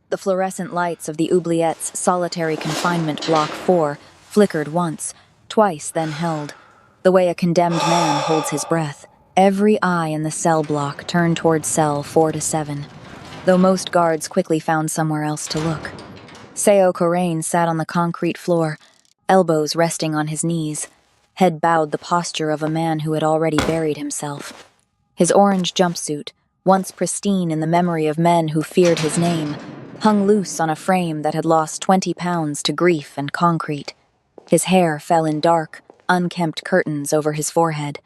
The fluorescent lights of the oubliette's solitary confinement block 4 flickered once, twice, then held, the way a condemned man holds his breath. Every eye in the cell block turned toward cell 4 to 7, though most guards quickly found somewhere else to look. Seo Corain sat on the concrete floor, elbows resting on his knees, head bowed, the posture of a man who had already buried himself. His orange jumpsuit, once pristine in the memory of men who feared his name, hung loose on a frame that had lost 20 pounds to grief and concrete. His hair fell in dark, unkempt curtains over his forehead.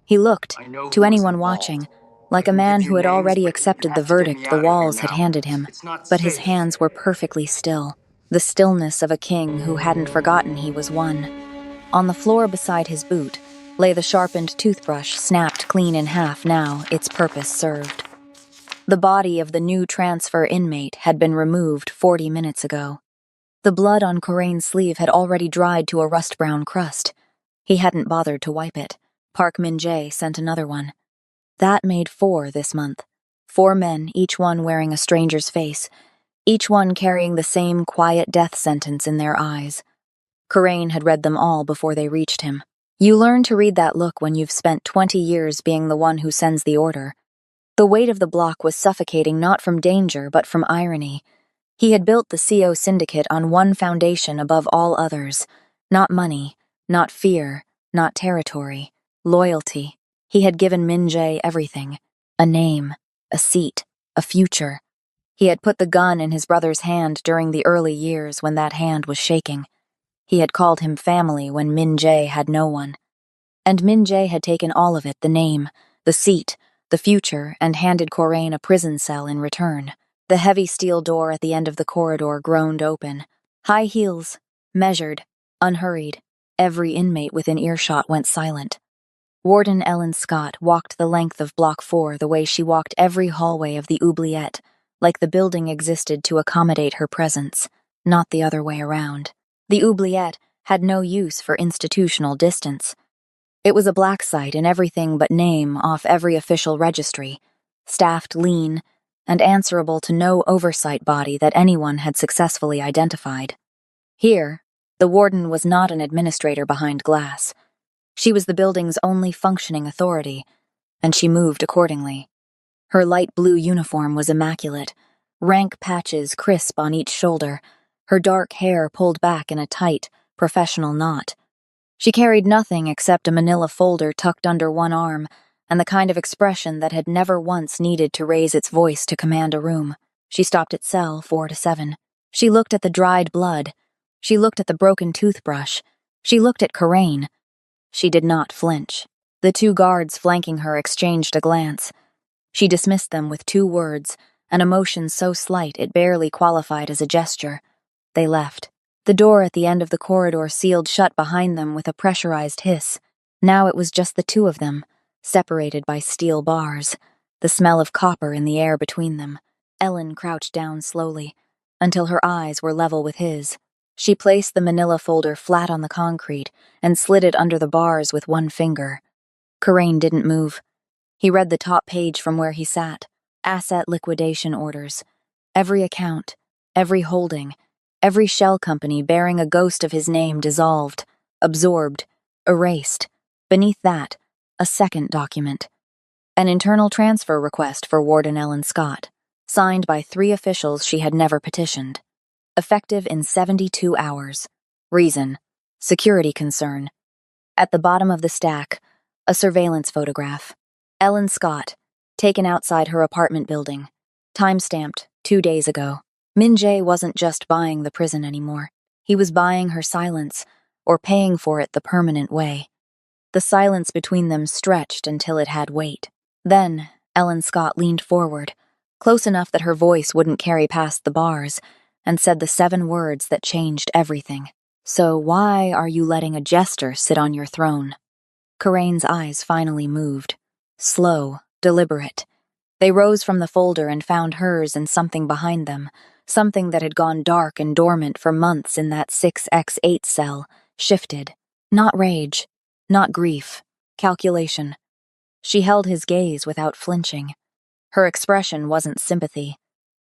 He looked, to anyone watching, like a man who had already accepted the verdict the walls had handed him, but his hands were perfectly still, the stillness of a king who hadn't forgotten he was one. On the floor beside his boot lay the sharpened toothbrush, snapped clean in half now, its purpose served. The body of the new transfer inmate had been removed 40 minutes ago. The blood on Corain's sleeve had already dried to a rust-brown crust. He hadn't bothered to wipe it. Park Min-jae sent another one. That made 4 this month. 4 men, each one wearing a stranger's face, each one carrying the same quiet death sentence in their eyes. Corain had read them all before they reached him. You learn to read that look when you've spent 20 years being the one who sends the order. The weight of the block was suffocating, not from danger, but from irony. He had built the CO syndicate on one foundation above all others. Not money, not fear, not territory. Loyalty. He had given Min-jae everything. A name, a seat, a future. He had put the gun in his brother's hand during the early years when that hand was shaking. He had called him family when Min-jae had no one. And Min-jae had taken all of it, the name, the seat, the future, and handed Corain a prison cell in return. The heavy steel door at the end of the corridor groaned open. High heels, measured, unhurried. Every inmate within earshot went silent. Warden Ellen Scott walked the length of Block 4 the way she walked every hallway of the oubliette, like the building existed to accommodate her presence, not the other way around. The oubliette had no use for institutional distance. It was a black site in everything but name off every official registry, staffed lean, and answerable to no oversight body that anyone had successfully identified. Here, the warden was not an administrator behind glass. She was the building's only functioning authority, and she moved accordingly. Her light blue uniform was immaculate, rank patches crisp on each shoulder, her dark hair pulled back in a tight, professional knot. She carried nothing except a manila folder tucked under one arm and the kind of expression that had never once needed to raise its voice to command a room. She stopped at cell 4 to 7. She looked at the dried blood. She looked at the broken toothbrush. She looked at Corain. She did not flinch. The 2 guards flanking her exchanged a glance. She dismissed them with 2 words, an emotion so slight it barely qualified as a gesture. They left. The door at the end of the corridor sealed shut behind them with a pressurized hiss. Now it was just the 2 of them, separated by steel bars, the smell of copper in the air between them. Ellen crouched down slowly, until her eyes were level with his. She placed the manila folder flat on the concrete and slid it under the bars with one finger. Corain didn't move. He read the top page from where he sat. Asset liquidation orders. Every account, every holding, every shell company bearing a ghost of his name dissolved, absorbed, erased. Beneath that, a second document. An internal transfer request for Warden Ellen Scott, signed by 3 officials she had never petitioned. Effective in 72 hours. Reason: security concern. At the bottom of the stack, a surveillance photograph. Ellen Scott, taken outside her apartment building. Time-stamped 2 days ago. Min-jae wasn't just buying the prison anymore. He was buying her silence, or paying for it the permanent way. The silence between them stretched until it had weight. Then, Ellen Scott leaned forward, close enough that her voice wouldn't carry past the bars, and said the 7 words that changed everything. So why are you letting a jester sit on your throne? Corain's eyes finally moved. Slow, deliberate. They rose from the folder and found hers and something behind them, something that had gone dark and dormant for months in that 6x8 cell, shifted. Not rage, not grief, calculation. She held his gaze without flinching. Her expression wasn't sympathy.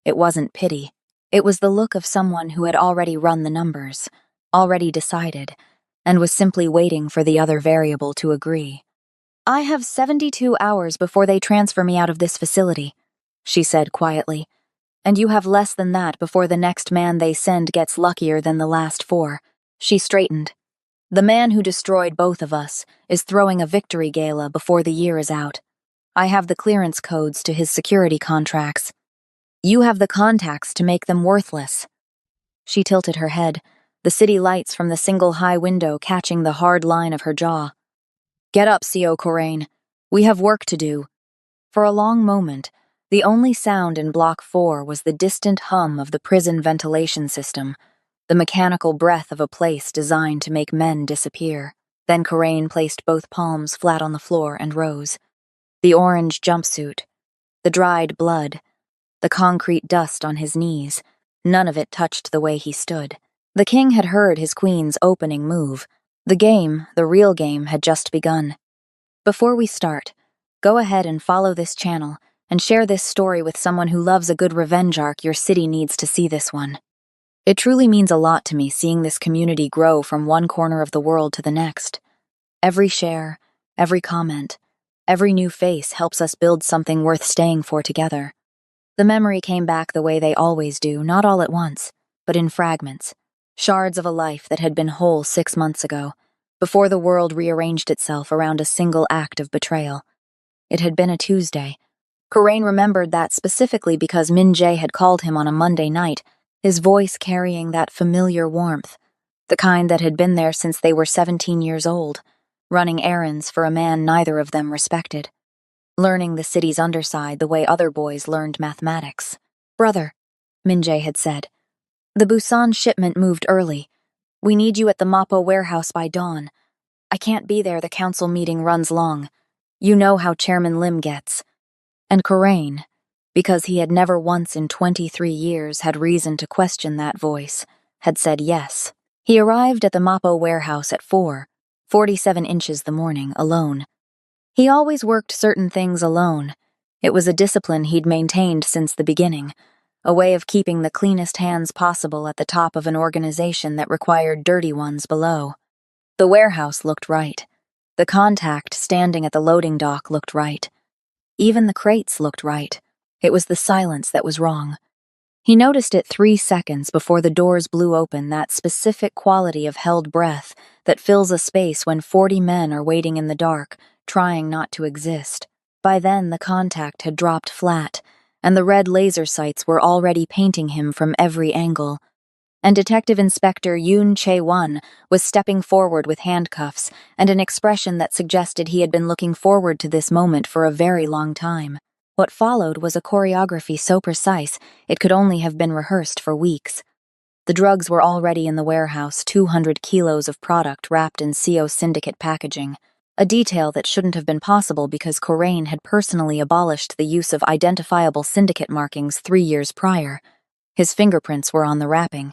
It wasn't pity. It was the look of someone who had already run the numbers, already decided, and was simply waiting for the other variable to agree. "I have 72 hours before they transfer me out of this facility," she said quietly, "and you have less than that before the next man they send gets luckier than the last 4. She straightened. "The man who destroyed both of us is throwing a victory gala before the year is out. I have the clearance codes to his security contracts. You have the contacts to make them worthless." She tilted her head, the city lights from the single high window catching the hard line of her jaw. "Get up, C.O. Corain. We have work to do." For a long moment, the only sound in Block 4 was the distant hum of the prison ventilation system, the mechanical breath of a place designed to make men disappear. Then Corain placed both palms flat on the floor and rose. The orange jumpsuit, the dried blood, the concrete dust on his knees, none of it touched the way he stood. The king had heard his queen's opening move. The game, the real game, had just begun. Before we start, go ahead and follow this channel and share this story with someone who loves a good revenge arc. Your city needs to see this one. It truly means a lot to me seeing this community grow from one corner of the world to the next. Every share, every comment, every new face helps us build something worth staying for together. The memory came back the way they always do, not all at once, but in fragments, shards of a life that had been whole 6 months ago, before the world rearranged itself around a single act of betrayal. It had been a Tuesday. Corain remembered that specifically because Min Jae had called him on a Monday night, his voice carrying that familiar warmth, the kind that had been there since they were 17 years old, running errands for a man neither of them respected, learning the city's underside the way other boys learned mathematics. "Brother," Min Jae had said, "the Busan shipment moved early. We need you at the Mappo warehouse by dawn. I can't be there, the council meeting runs long. You know how Chairman Lim gets." And Corain, because he had never once in 23 years had reason to question that voice, had said yes. He arrived at the Mappo warehouse at 4:47 inches the morning, alone. He always worked certain things alone. It was a discipline he'd maintained since the beginning, a way of keeping the cleanest hands possible at the top of an organization that required dirty ones below. The warehouse looked right. The contact standing at the loading dock looked right. Even the crates looked right. It was the silence that was wrong. He noticed it 3 seconds before the doors blew open, that specific quality of held breath that fills a space when 40 men are waiting in the dark, trying not to exist. By then, the contact had dropped flat, and the red laser sights were already painting him from every angle. And Detective Inspector Yoon Chae-won was stepping forward with handcuffs and an expression that suggested he had been looking forward to this moment for a very long time. What followed was a choreography so precise it could only have been rehearsed for weeks. The drugs were already in the warehouse, 200 kilos of product wrapped in CO syndicate packaging, a detail that shouldn't have been possible because Corain had personally abolished the use of identifiable syndicate markings 3 years prior. His fingerprints were on the wrapping.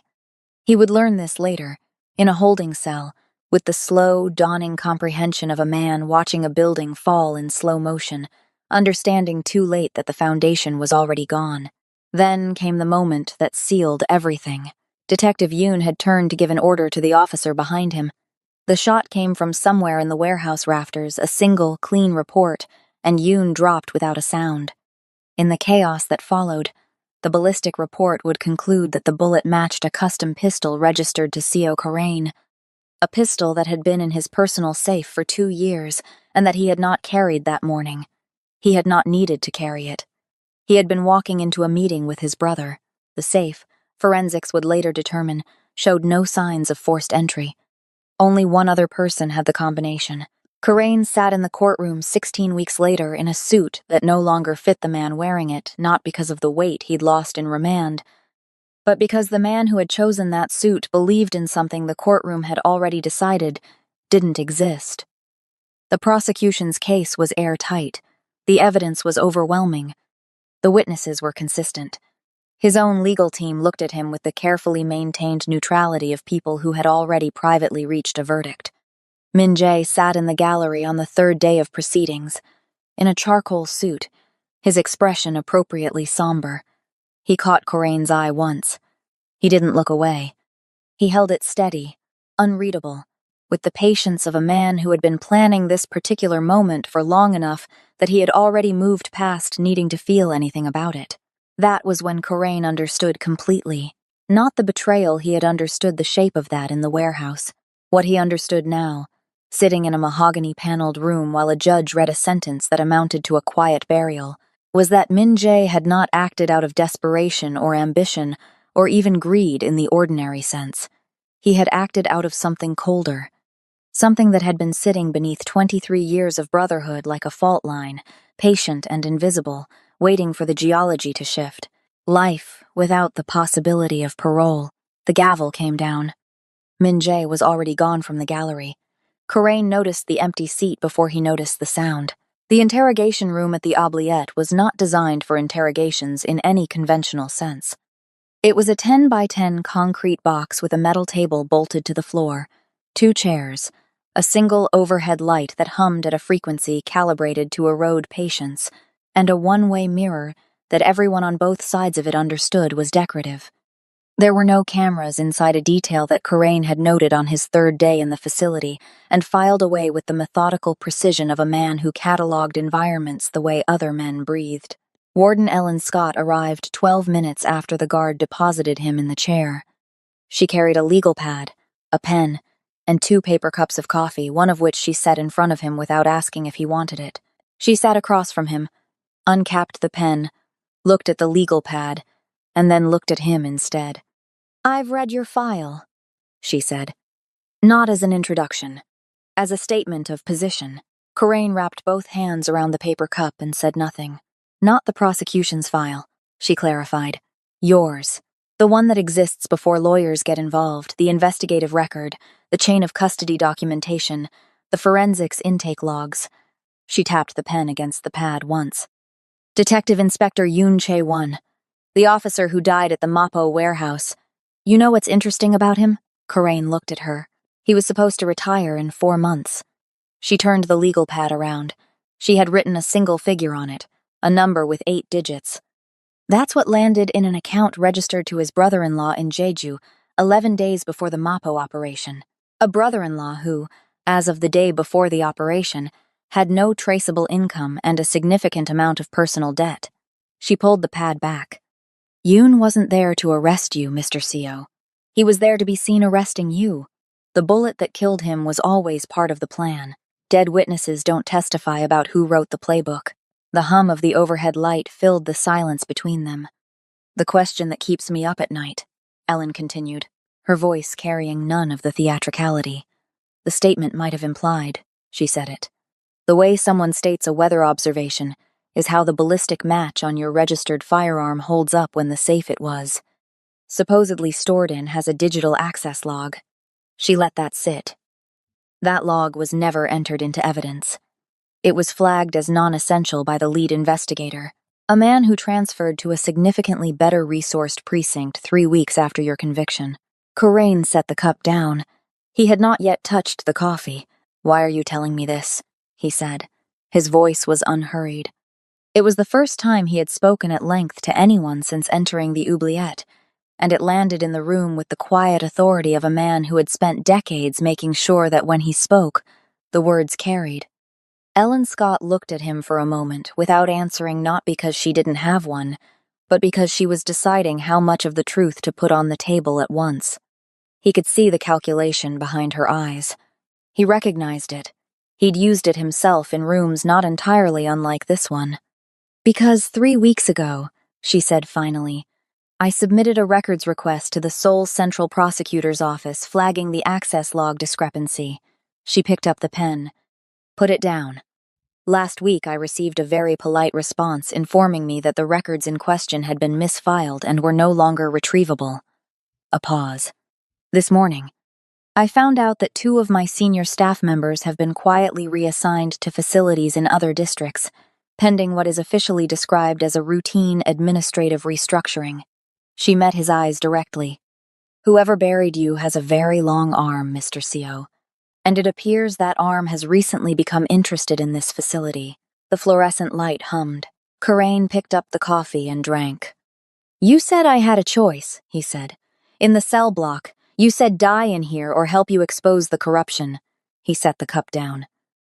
He would learn this later, in a holding cell, with the slow, dawning comprehension of a man watching a building fall in slow motion, understanding too late that the foundation was already gone. Then came the moment that sealed everything. Detective Yoon had turned to give an order to the officer behind him. The shot came from somewhere in the warehouse rafters, a single, clean report, and Yoon dropped without a sound. In the chaos that followed, the ballistic report would conclude that the bullet matched a custom pistol registered to CO Corain, a pistol that had been in his personal safe for 2 years and that he had not carried that morning. He had not needed to carry it. He had been walking into a meeting with his brother. The safe, forensics would later determine, showed no signs of forced entry. Only one other person had the combination. Corain sat in the courtroom 16 weeks later in a suit that no longer fit the man wearing it, not because of the weight he'd lost in remand, but because the man who had chosen that suit believed in something the courtroom had already decided didn't exist. The prosecution's case was airtight. The evidence was overwhelming. The witnesses were consistent. His own legal team looked at him with the carefully maintained neutrality of people who had already privately reached a verdict. Min Jae sat in the gallery on the 3rd day of proceedings, in a charcoal suit, his expression appropriately somber. He caught Corain's eye once, He didn't look away. He held it steady, unreadable, with the patience of a man who had been planning this particular moment for long enough that he had already moved past needing to feel anything about it. That was when Corain understood completely. Not the betrayal he had understood the shape of that in the warehouse. What he understood now, sitting in a mahogany-paneled room while a judge read a sentence that amounted to a quiet burial, was that Min Jae had not acted out of desperation or ambition, or even greed in the ordinary sense. He had acted out of something colder. Something that had been sitting beneath 23 years of brotherhood like a fault line, patient and invisible, waiting for the geology to shift. Life without the possibility of parole. The gavel came down. Min Jae was already gone from the gallery. Corain noticed the empty seat before he noticed the sound. The interrogation room at the Oubliette was not designed for interrogations in any conventional sense. It was a 10 by 10 concrete box with a metal table bolted to the floor, 2 chairs, a single overhead light that hummed at a frequency calibrated to erode patience, and a one-way mirror that everyone on both sides of it understood was decorative. There were no cameras inside a detail that Corain had noted on his 3rd day in the facility and filed away with the methodical precision of a man who catalogued environments the way other men breathed. Warden Ellen Scott arrived 12 minutes after the guard deposited him in the chair. She carried a legal pad, a pen, and 2 paper cups of coffee, one of which she set in front of him without asking if he wanted it. She sat across from him, uncapped the pen, looked at the legal pad, and then looked at him instead. "I've read your file," she said. Not as an introduction, as a statement of position. Corain wrapped both hands around the paper cup and said nothing. "Not the prosecution's file," she clarified. "Yours. The one that exists before lawyers get involved, the investigative record, the chain of custody documentation, the forensics intake logs." She tapped the pen against the pad once. "Detective Inspector Yoon Chae-won, the officer who died at the Mapo warehouse. You know what's interesting about him?" Corain looked at her. "He was supposed to retire in 4 months. She turned the legal pad around. She had written a single figure on it, a number with 8 digits. That's what landed in an account registered to his brother-in-law in Jeju 11 days before the Mapo operation. A brother-in-law who, as of the day before the operation, had no traceable income and a significant amount of personal debt." She pulled the pad back. "Yoon wasn't there to arrest you, Mr. Seo. He was there to be seen arresting you. The bullet that killed him was always part of the plan. Dead witnesses don't testify about who wrote the playbook." The hum of the overhead light filled the silence between them. "The question that keeps me up at night," Ellen continued, her voice carrying none of the theatricality. "The statement might have implied," she said it. "The way someone states a weather observation is how the ballistic match on your registered firearm holds up when the safe it was, supposedly stored in, has a digital access log." She let that sit. That log was never entered into evidence. It was flagged as non-essential by the lead investigator, a man who transferred to a significantly better resourced precinct 3 weeks after your conviction. Corain set the cup down. He had not yet touched the coffee. "Why are you telling me this?" he said. His voice was unhurried. It was the first time he had spoken at length to anyone since entering the Oubliette, and it landed in the room with the quiet authority of a man who had spent decades making sure that when he spoke, the words carried. Ellen Scott looked at him for a moment without answering, not because she didn't have one, but because she was deciding how much of the truth to put on the table at once. He could see the calculation behind her eyes. He recognized it. He'd used it himself in rooms not entirely unlike this one. "Because 3 weeks ago," she said finally, "I submitted a records request to the Seoul Central Prosecutor's Office flagging the access log discrepancy." She picked up the pen. "Put it down. Last week I received a very polite response informing me that the records in question had been misfiled and were no longer retrievable." A pause. "This morning, I found out that 2 of my senior staff members have been quietly reassigned to facilities in other districts, pending what is officially described as a routine administrative restructuring." She met his eyes directly. "Whoever buried you has a very long arm, Mr. Seo. And it appears that arm has recently become interested in this facility." The fluorescent light hummed. Corain picked up the coffee and drank. "You said I had a choice," he said. In the cell block, you said die in here or help you expose the corruption. He set the cup down.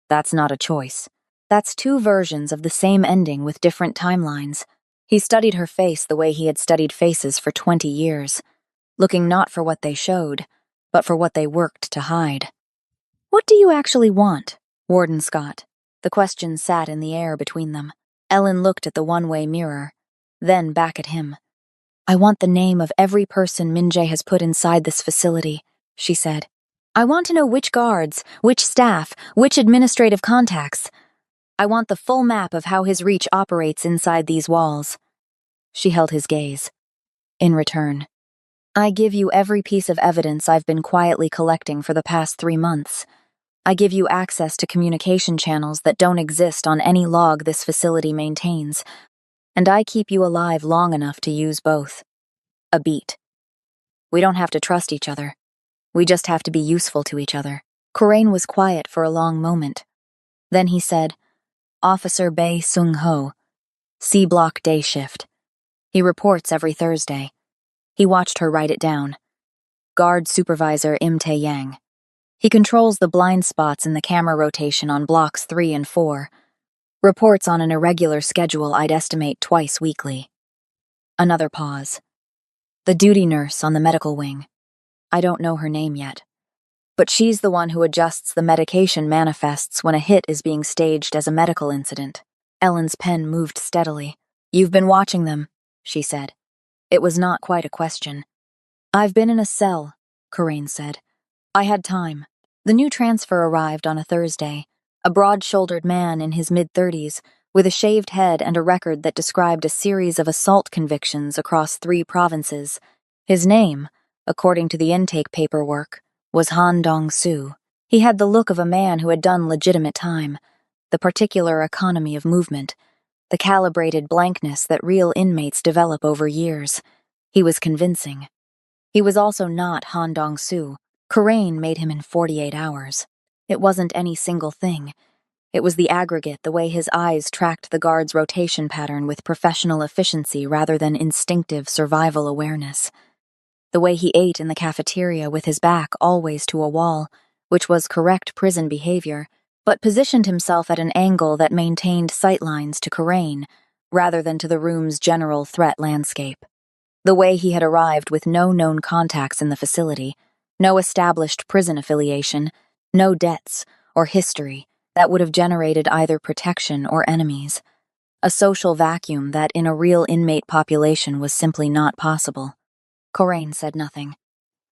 That's not a choice. That's two versions of the same ending with different timelines. He studied her face the way he had studied faces for 20 years, looking not for what they showed, but for what they worked to hide. What do you actually want, Warden Scott? The question sat in the air between them. Ellen looked at the one-way mirror, then back at him. I want the name of every person Minjae has put inside this facility, she said. I want to know which guards, which staff, which administrative contacts. I want the full map of how his reach operates inside these walls. She held his gaze. In return, I give you every piece of evidence I've been quietly collecting for the past 3 months. I give you access to communication channels that don't exist on any log this facility maintains, and I keep you alive long enough to use both. A beat. We don't have to trust each other. We just have to be useful to each other. Corain was quiet for a long moment. Then he said, Officer Bae Sung-ho, C Block day shift. He reports every Thursday. He watched her write it down. Guard Supervisor Im Tae-yang. He controls the blind spots in the camera rotation on blocks 3 and 4. Reports on an irregular schedule I'd estimate twice weekly. Another pause. The duty nurse on the medical wing. I don't know her name yet. But she's the one who adjusts the medication manifests when a hit is being staged as a medical incident. Ellen's pen moved steadily. You've been watching them, she said. It was not quite a question. I've been in a cell, Corain said. I had time. The new transfer arrived on a Thursday. A broad-shouldered man in his mid-30s, with a shaved head and a record that described a series of assault convictions across 3 provinces. His name, according to the intake paperwork, was Han Dong-soo. He had the look of a man who had done legitimate time, the particular economy of movement, the calibrated blankness that real inmates develop over years. He was convincing. He was also not Han Dong-soo. Corain made him in 48 hours. It wasn't any single thing. It was the aggregate, the way his eyes tracked the guard's rotation pattern with professional efficiency rather than instinctive survival awareness. The way he ate in the cafeteria with his back always to a wall, which was correct prison behavior, but positioned himself at an angle that maintained sightlines to Corain rather than to the room's general threat landscape. The way he had arrived with no known contacts in the facility, no established prison affiliation, no debts or history that would have generated either protection or enemies. A social vacuum that in a real inmate population was simply not possible. Corain said nothing.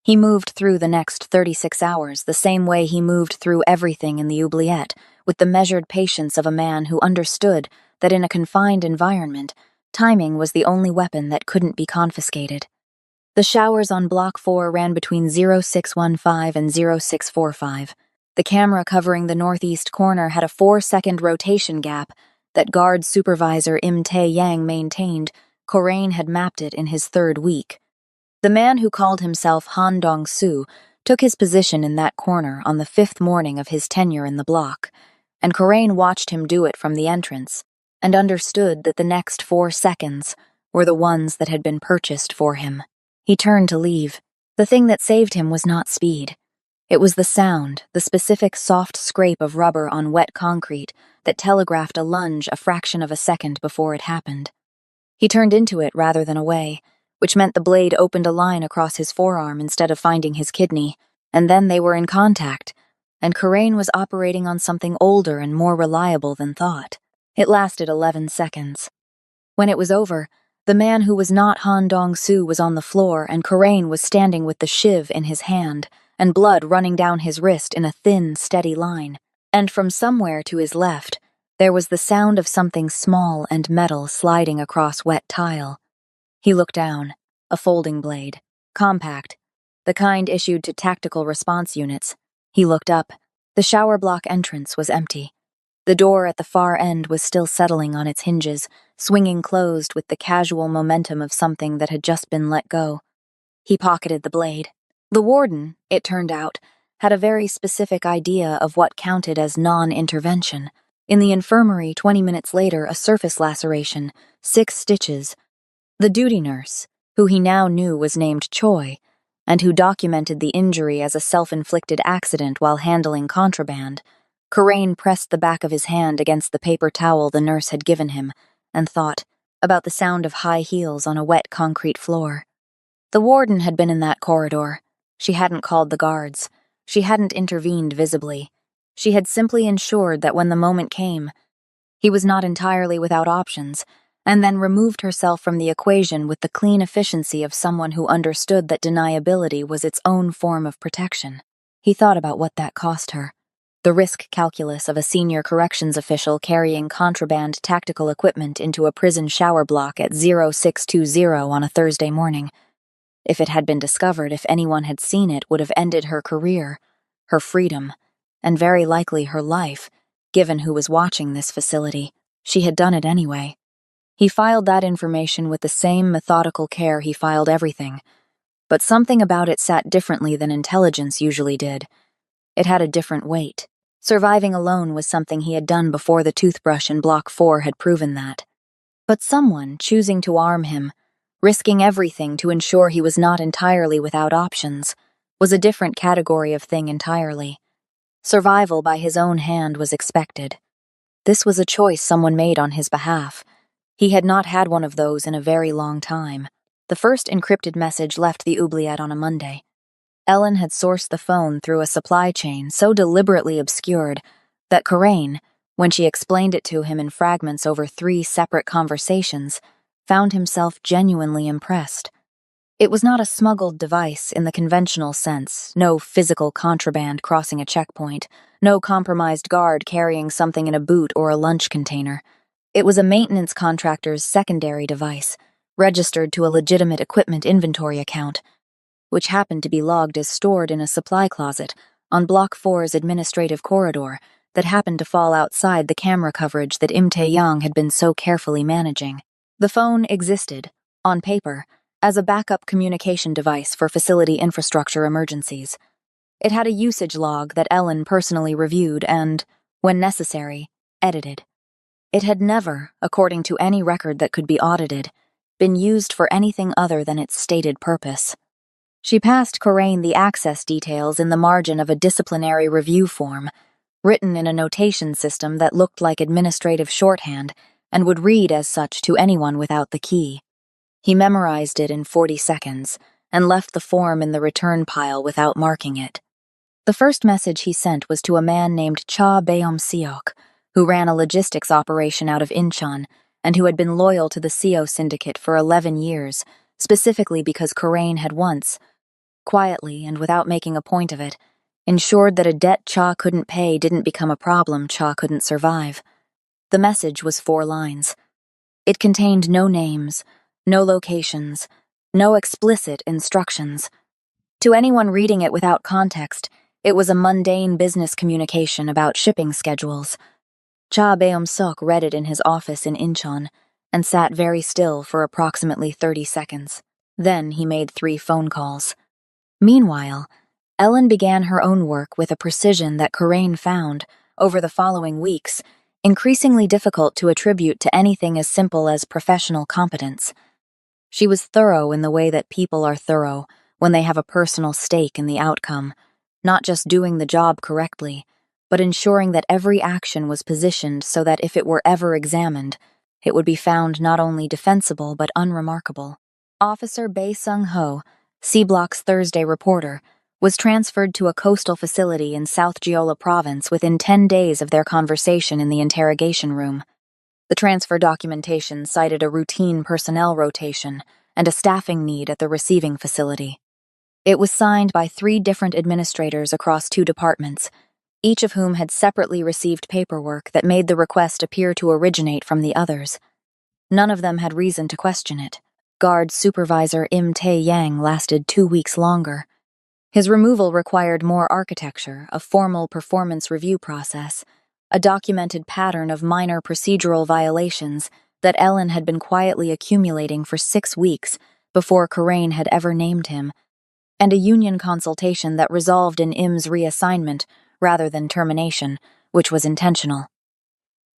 He moved through the next 36 hours the same way he moved through everything in the oubliette, with the measured patience of a man who understood that in a confined environment, timing was the only weapon that couldn't be confiscated. The showers on Block 4 ran between 0615 and 0645. The camera covering the northeast corner had a 4-second rotation gap that guard supervisor Im Tae-yang maintained. Corain had mapped it in his 3rd week. The man who called himself Han Dong-soo took his position in that corner on the 5th morning of his tenure in the block, and Corain watched him do it from the entrance and understood that the next 4 seconds were the ones that had been purchased for him. He turned to leave. The thing that saved him was not speed. It was the sound, the specific soft scrape of rubber on wet concrete that telegraphed a lunge a fraction of a second before it happened. He turned into it rather than away, which meant the blade opened a line across his forearm instead of finding his kidney, and then they were in contact, and Corain was operating on something older and more reliable than thought. It lasted 11 seconds. When it was over, the man who was not Han Dong-soo was on the floor and Corain was standing with the shiv in his hand and blood running down his wrist in a thin, steady line. And from somewhere to his left, there was the sound of something small and metal sliding across wet tile. He looked down. A folding blade. Compact. The kind issued to tactical response units. He looked up. The shower block entrance was empty. The door at the far end was still settling on its hinges, swinging closed with the casual momentum of something that had just been let go. He pocketed the blade. The warden, it turned out, had a very specific idea of what counted as non-intervention. In the infirmary 20 minutes later, a surface laceration, 6 stitches. The duty nurse, who he now knew was named Choi, and who documented the injury as a self-inflicted accident while handling contraband. Corain pressed the back of his hand against the paper towel the nurse had given him and thought about the sound of high heels on a wet concrete floor. The warden had been in that corridor. She hadn't called the guards. She hadn't intervened visibly. She had simply ensured that when the moment came, he was not entirely without options, and then removed herself from the equation with the clean efficiency of someone who understood that deniability was its own form of protection. He thought about what that cost her. The risk calculus of a senior corrections official carrying contraband tactical equipment into a prison shower block at 0620 on a Thursday morning. If it had been discovered, if anyone had seen it, would have ended her career, her freedom, and very likely her life, given who was watching this facility. She had done it anyway. He filed that information with the same methodical care he filed everything, but something about it sat differently than intelligence usually did. It had a different weight. Surviving alone was something he had done before the toothbrush in Block 4 had proven that. But someone choosing to arm him, risking everything to ensure he was not entirely without options, was a different category of thing entirely. Survival by his own hand was expected. This was a choice someone made on his behalf. He had not had one of those in a very long time. The first encrypted message left the oubliette on a Monday. Ellen had sourced the phone through a supply chain so deliberately obscured that Corain, when she explained it to him in fragments over 3 separate conversations, found himself genuinely impressed. It was not a smuggled device in the conventional sense, no physical contraband crossing a checkpoint, no compromised guard carrying something in a boot or a lunch container. It was a maintenance contractor's secondary device, registered to a legitimate equipment inventory account, which happened to be logged as stored in a supply closet on Block 4's administrative corridor that happened to fall outside the camera coverage that Im Tae-young had been so carefully managing. The phone existed, on paper, as a backup communication device for facility infrastructure emergencies. It had a usage log that Ellen personally reviewed and, when necessary, edited. It had never, according to any record that could be audited, been used for anything other than its stated purpose. She passed Corain the access details in the margin of a disciplinary review form, written in a notation system that looked like administrative shorthand and would read as such to anyone without the key. He memorized it in 40 seconds and left the form in the return pile without marking it. The first message he sent was to a man named Cha Beom-seok, who ran a logistics operation out of Incheon and who had been loyal to the CO syndicate for 11 years, specifically because Corain had once, quietly and without making a point of it, ensured that a debt Cha couldn't pay didn't become a problem Cha couldn't survive. The message was 4 lines. It contained no names, no locations, no explicit instructions. To anyone reading it without context, it was a mundane business communication about shipping schedules. Cha Beom-seok read it in his office in Incheon and sat very still for approximately 30 seconds. Then he made 3 phone calls. Meanwhile, Ellen began her own work with a precision that Corain found, over the following weeks, increasingly difficult to attribute to anything as simple as professional competence. She was thorough in the way that people are thorough when they have a personal stake in the outcome, not just doing the job correctly, but ensuring that every action was positioned so that if it were ever examined, it would be found not only defensible but unremarkable. Officer Bae Sung-ho, C Block's Thursday reporter, was transferred to a coastal facility in South Jeolla Province within 10 days of their conversation in the interrogation room. The transfer documentation cited a routine personnel rotation and a staffing need at the receiving facility. It was signed by 3 different administrators across 2 departments, each of whom had separately received paperwork that made the request appear to originate from the others. None of them had reason to question it. Guard Supervisor Im Tae-yang lasted 2 weeks longer. His removal required more architecture, a formal performance review process, a documented pattern of minor procedural violations that Ellen had been quietly accumulating for 6 weeks before Corain had ever named him, and a union consultation that resolved in Im's reassignment rather than termination, which was intentional.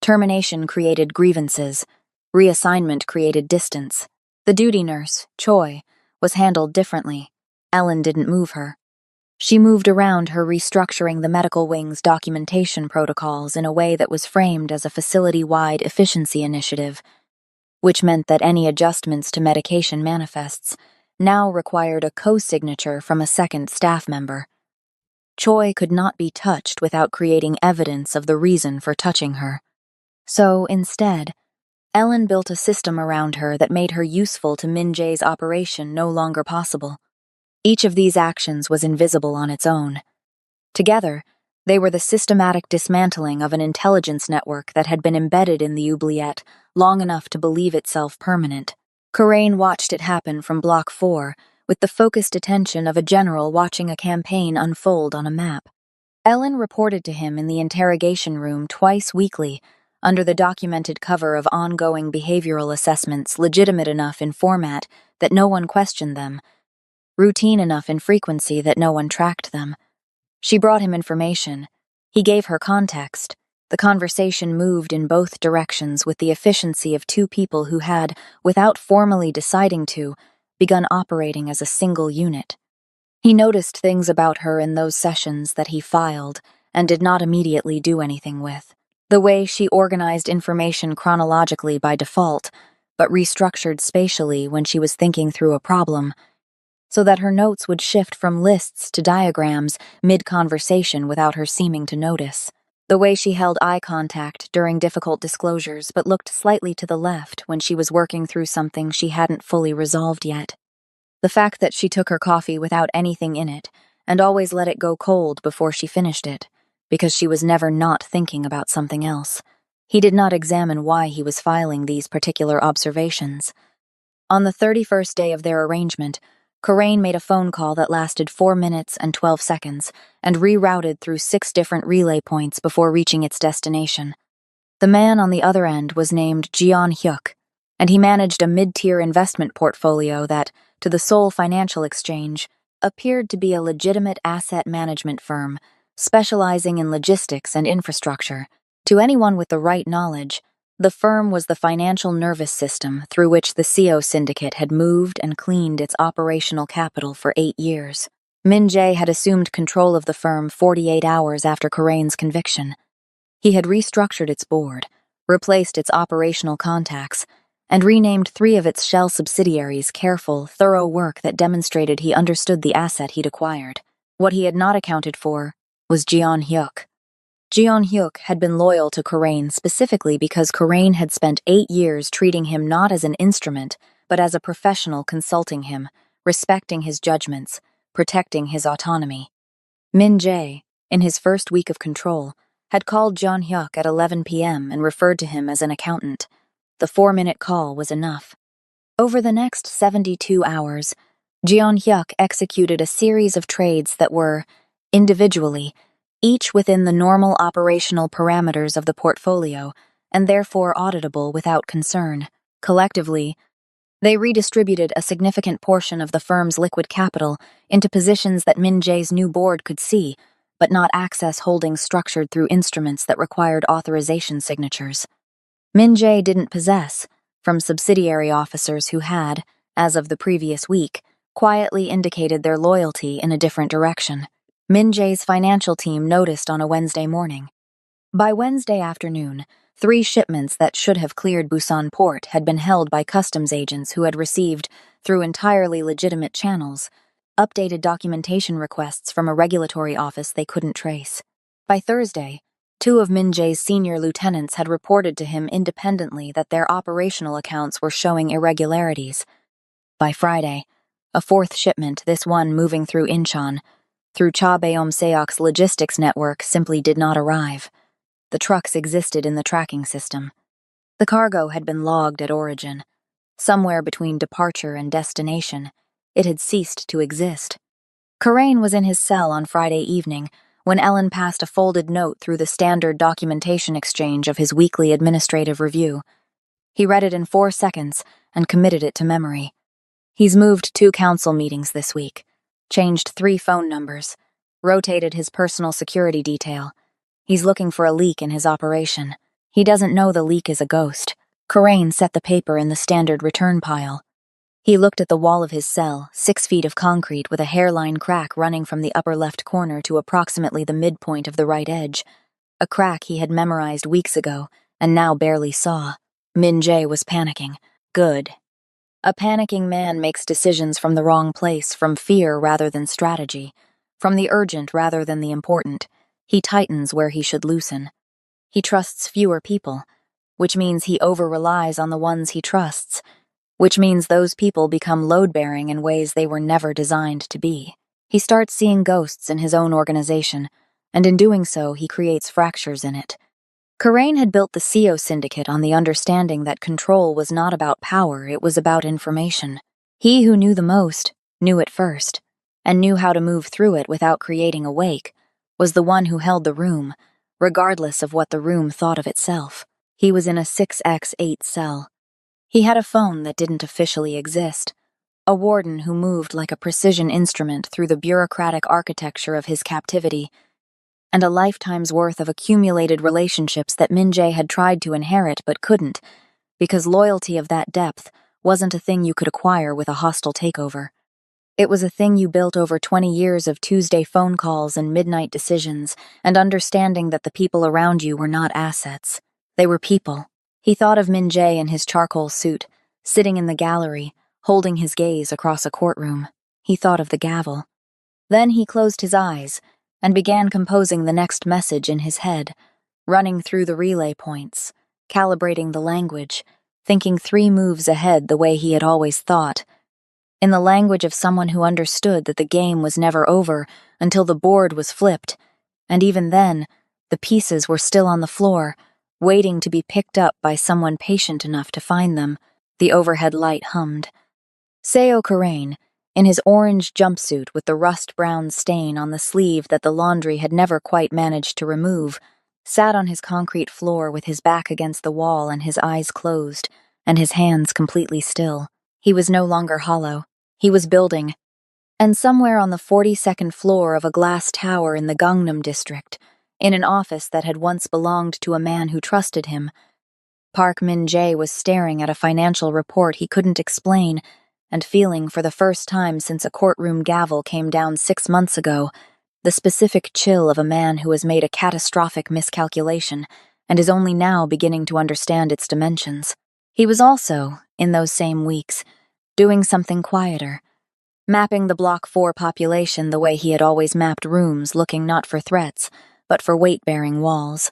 Termination created grievances. Reassignment created distance. The duty nurse, Choi, was handled differently. Ellen didn't move her. She moved around her, restructuring the medical wing's documentation protocols in a way that was framed as a facility-wide efficiency initiative, which meant that any adjustments to medication manifests now required a co-signature from a second staff member. Choi could not be touched without creating evidence of the reason for touching her. So, instead, Ellen built a system around her that made her useful to Min Jae's operation no longer possible. Each of these actions was invisible on its own. Together, they were the systematic dismantling of an intelligence network that had been embedded in the oubliette long enough to believe itself permanent. Corain watched it happen from Block 4, with the focused attention of a general watching a campaign unfold on a map. Ellen reported to him in the interrogation room twice weekly, under the documented cover of ongoing behavioral assessments legitimate enough in format that no one questioned them, routine enough in frequency that no one tracked them. She brought him information. He gave her context. The conversation moved in both directions with the efficiency of two people who had, without formally deciding to, begun operating as a single unit. He noticed things about her in those sessions that he filed and did not immediately do anything with. The way she organized information chronologically by default, but restructured spatially when she was thinking through a problem, so that her notes would shift from lists to diagrams mid-conversation without her seeming to notice. The way she held eye contact during difficult disclosures but looked slightly to the left when she was working through something she hadn't fully resolved yet. The fact that she took her coffee without anything in it and always let it go cold before she finished it, because she was never not thinking about something else. He did not examine why he was filing these particular observations. On the 31st day of their arrangement, Corain made a phone call that lasted 4 minutes and 12 seconds and rerouted through 6 different relay points before reaching its destination. The man on the other end was named Jeon Hyuk, and he managed a mid-tier investment portfolio that, to the Seoul Financial Exchange, appeared to be a legitimate asset management firm, specializing in logistics and infrastructure. To anyone with the right knowledge, the firm was the financial nervous system through which the CO syndicate had moved and cleaned its operational capital for 8 years. Min Jae had assumed control of the firm 48 hours after Corain's conviction. He had restructured its board, replaced its operational contacts, and renamed 3 of its shell subsidiaries. Careful, thorough work that demonstrated he understood the asset he'd acquired. What he had not accounted for was Jeon Hyuk. Jeon Hyuk had been loyal to Corain specifically because Corain had spent 8 years treating him not as an instrument, but as a professional, consulting him, respecting his judgments, protecting his autonomy. Min Jae, in his first week of control, had called Jeon Hyuk at 11 p.m. and referred to him as an accountant. The 4-minute call was enough. Over the next 72 hours, Jeon Hyuk executed a series of trades that were, individually, each within the normal operational parameters of the portfolio, and therefore auditable without concern. Collectively, they redistributed a significant portion of the firm's liquid capital into positions that Min Jae's new board could see, but not access holdings structured through instruments that required authorization signatures. Min Jae didn't possess, from subsidiary officers who had, as of the previous week, quietly indicated their loyalty in a different direction. Min Jae's financial team noticed on a Wednesday morning. By Wednesday afternoon, 3 shipments that should have cleared Busan port had been held by customs agents who had received, through entirely legitimate channels, updated documentation requests from a regulatory office they couldn't trace. By Thursday, 2 of Min Jae's senior lieutenants had reported to him independently that their operational accounts were showing irregularities. By Friday, a 4th shipment, this one moving through Incheon, through Cha Beom-seok's logistics network, simply did not arrive. The trucks existed in the tracking system. The cargo had been logged at origin. Somewhere between departure and destination, it had ceased to exist. Corain was in his cell on Friday evening when Ellen passed a folded note through the standard documentation exchange of his weekly administrative review. He read it in 4 seconds and committed it to memory. He's moved 2 council meetings this week, changed 3 phone numbers, rotated his personal security detail. He's looking for a leak in his operation. He doesn't know the leak is a ghost. Corain set the paper in the standard return pile. He looked at the wall of his cell, 6 feet of concrete with a hairline crack running from the upper left corner to approximately the midpoint of the right edge. A crack he had memorized weeks ago, and now barely saw. Min Jae was panicking. Good. A panicking man makes decisions from the wrong place, from fear rather than strategy, from the urgent rather than the important. He tightens where he should loosen. He trusts fewer people, which means he over-relies on the ones he trusts, which means those people become load-bearing in ways they were never designed to be. He starts seeing ghosts in his own organization, and in doing so, he creates fractures in it. Karain had built the CO syndicate on the understanding that control was not about power, it was about information. He who knew the most, knew it first, and knew how to move through it without creating a wake, was the one who held the room, regardless of what the room thought of itself. He was in a 6x8 cell. He had a phone that didn't officially exist, a warden who moved like a precision instrument through the bureaucratic architecture of his captivity, and a lifetime's worth of accumulated relationships that Min Jae had tried to inherit but couldn't, because loyalty of that depth wasn't a thing you could acquire with a hostile takeover. It was a thing you built over 20 years of Tuesday phone calls and midnight decisions, and understanding that the people around you were not assets. They were people. He thought of Min Jae in his charcoal suit, sitting in the gallery, holding his gaze across a courtroom. He thought of the gavel. Then he closed his eyes and began composing the next message in his head, running through the relay points, calibrating the language, thinking 3 moves ahead the way he had always thought, in the language of someone who understood that the game was never over until the board was flipped, and even then, the pieces were still on the floor, waiting to be picked up by someone patient enough to find them. The overhead light hummed. Seo Karain, in his orange jumpsuit with the rust-brown stain on the sleeve that the laundry had never quite managed to remove, sat on his concrete floor with his back against the wall and his eyes closed, and his hands completely still. He was no longer hollow. He was building. And somewhere on the 42nd floor of a glass tower in the Gangnam district, in an office that had once belonged to a man who trusted him, Park Min Jae was staring at a financial report he couldn't explain and feeling for the first time since a courtroom gavel came down 6 months ago, the specific chill of a man who has made a catastrophic miscalculation and is only now beginning to understand its dimensions. He was also, in those same weeks, doing something quieter, mapping the Block 4 population the way he had always mapped rooms, looking not for threats, but for weight-bearing walls.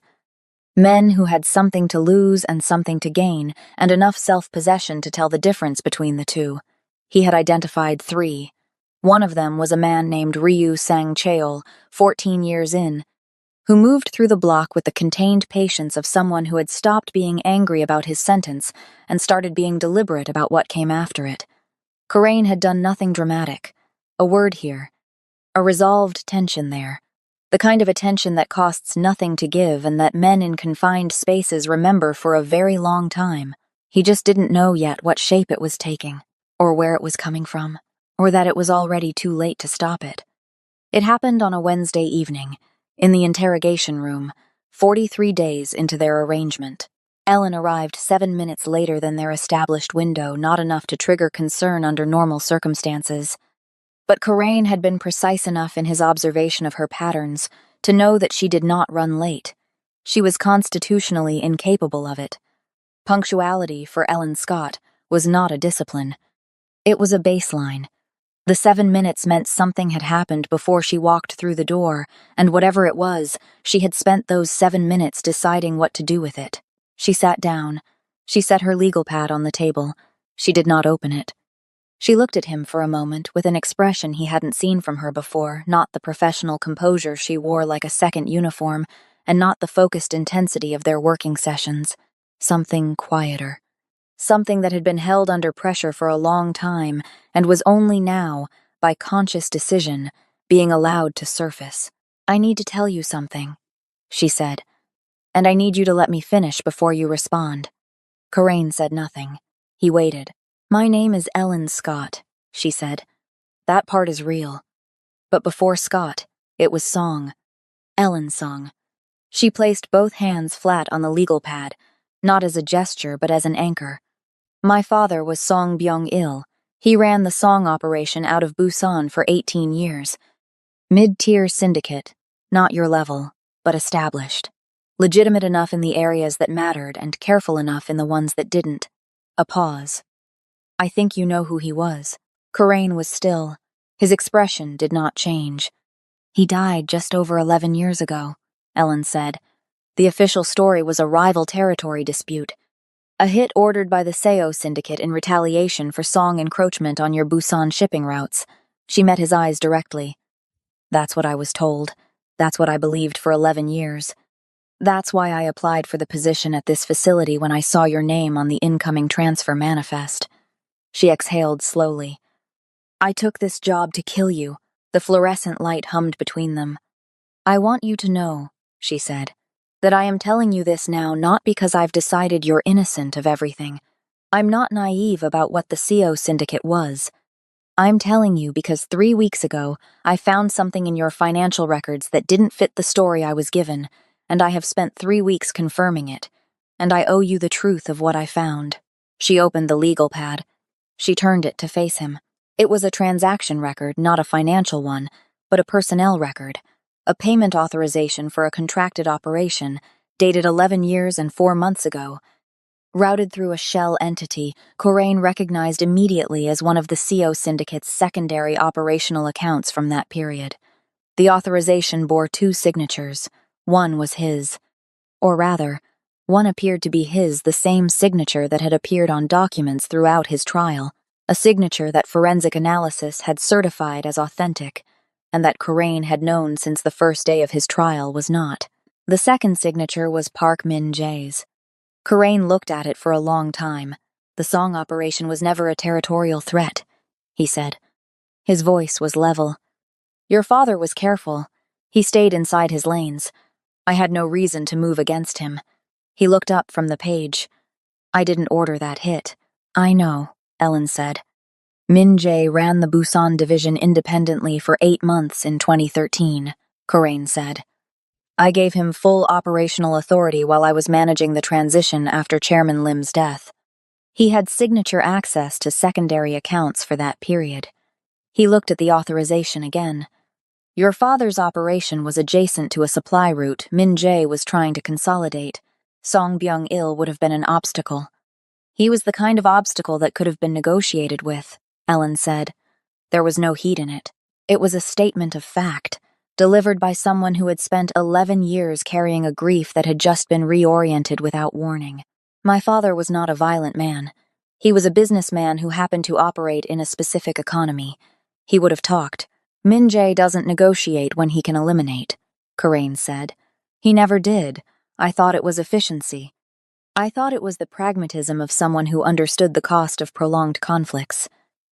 Men who had something to lose and something to gain, and enough self-possession to tell the difference between the two. He had identified 3. One of them was a man named Ryu Sang-cheol, 14 years in, who moved through the block with the contained patience of someone who had stopped being angry about his sentence and started being deliberate about what came after it. Karain had done nothing dramatic. A word here. A resolved tension there. The kind of attention that costs nothing to give and that men in confined spaces remember for a very long time. He just didn't know yet what shape it was taking, or where it was coming from, or that it was already too late to stop it. It happened on a Wednesday evening, in the interrogation room, 43 days into their arrangement. Ellen arrived 7 minutes later than their established window, not enough to trigger concern under normal circumstances. But Karain had been precise enough in his observation of her patterns to know that she did not run late. She was constitutionally incapable of it. Punctuality, for Ellen Scott, was not a discipline. It was a baseline. The 7 minutes meant something had happened before she walked through the door, and whatever it was, she had spent those 7 minutes deciding what to do with it. She sat down. She set her legal pad on the table. She did not open it. She looked at him for a moment with an expression he hadn't seen from her before, not the professional composure she wore like a second uniform, and not the focused intensity of their working sessions. Something quieter. Something that had been held under pressure for a long time and was only now, by conscious decision, being allowed to surface. "I need to tell you something," she said, "and I need you to let me finish before you respond." Karain said nothing. He waited. "My name is Ellen Scott," she said. "That part is real. But before Scott, it was Song. Ellen Song." She placed both hands flat on the legal pad, not as a gesture but as an anchor. "My father was Song Byung-il. He ran the song operation out of Busan for 18 years. Mid-tier syndicate, not your level, but established. Legitimate enough in the areas that mattered and careful enough in the ones that didn't. A pause. I think you know who he was. Karain was still. His expression did not change. He died just over 11 years ago, Ellen said. The official story was a rival territory dispute. A hit ordered by the Seo syndicate in retaliation for song encroachment on your Busan shipping routes. She met his eyes directly. That's what I was told. That's what I believed for 11 years. That's why I applied for the position at this facility when I saw your name on the incoming transfer manifest. She exhaled slowly. I took this job to kill you. The fluorescent light hummed between them. I want you to know, she said, that I am telling you this now not because I've decided you're innocent of everything. I'm not naive about what the CO syndicate was. I'm telling you because 3 weeks ago, I found something in your financial records that didn't fit the story I was given, and I have spent 3 weeks confirming it. And I owe you the truth of what I found. She opened the legal pad. She turned it to face him. It was a transaction record, not a financial one, but a personnel record. A payment authorization for a contracted operation, dated 11 years and 4 months ago. Routed through a shell entity, Karain recognized immediately as one of the CO syndicate's secondary operational accounts from that period. The authorization bore 2 signatures. One was his. Or rather, one appeared to be his, the same signature that had appeared on documents throughout his trial, a signature that forensic analysis had certified as authentic, and that Karain had known since the first day of his trial was not. The second signature was Park Min-jae's. Karain looked at it for a long time. The song operation was never a territorial threat, he said. His voice was level. Your father was careful. He stayed inside his lanes. I had no reason to move against him. He looked up from the page. I didn't order that hit. I know, Ellen said. Min-jae ran the Busan division independently for 8 months in 2013, Karain said. I gave him full operational authority while I was managing the transition after Chairman Lim's death. He had signature access to secondary accounts for that period. He looked at the authorization again. Your father's operation was adjacent to a supply route Min-jae was trying to consolidate. Song Byung-il would have been an obstacle. He was the kind of obstacle that could have been negotiated with, Ellen said. There was no heat in it. It was a statement of fact, delivered by someone who had spent 11 years carrying a grief that had just been reoriented without warning. My father was not a violent man. He was a businessman who happened to operate in a specific economy. He would have talked. Min-jae doesn't negotiate when he can eliminate, Karain said. He never did. I thought it was efficiency. I thought it was the pragmatism of someone who understood the cost of prolonged conflicts.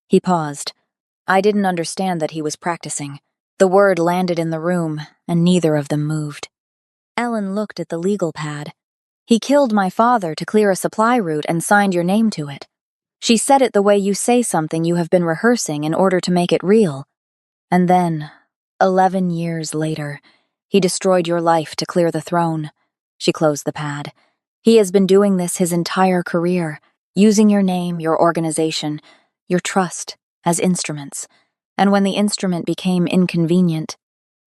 He paused. I didn't understand that he was practicing. The word landed in the room, and neither of them moved. Ellen looked at the legal pad. He killed my father to clear a supply route and signed your name to it. She said it the way you say something you have been rehearsing in order to make it real. And then, 11 years later, he destroyed your life to clear the throne. She closed the pad. He has been doing this his entire career, using your name, your organization, your trust as instruments. And when the instrument became inconvenient,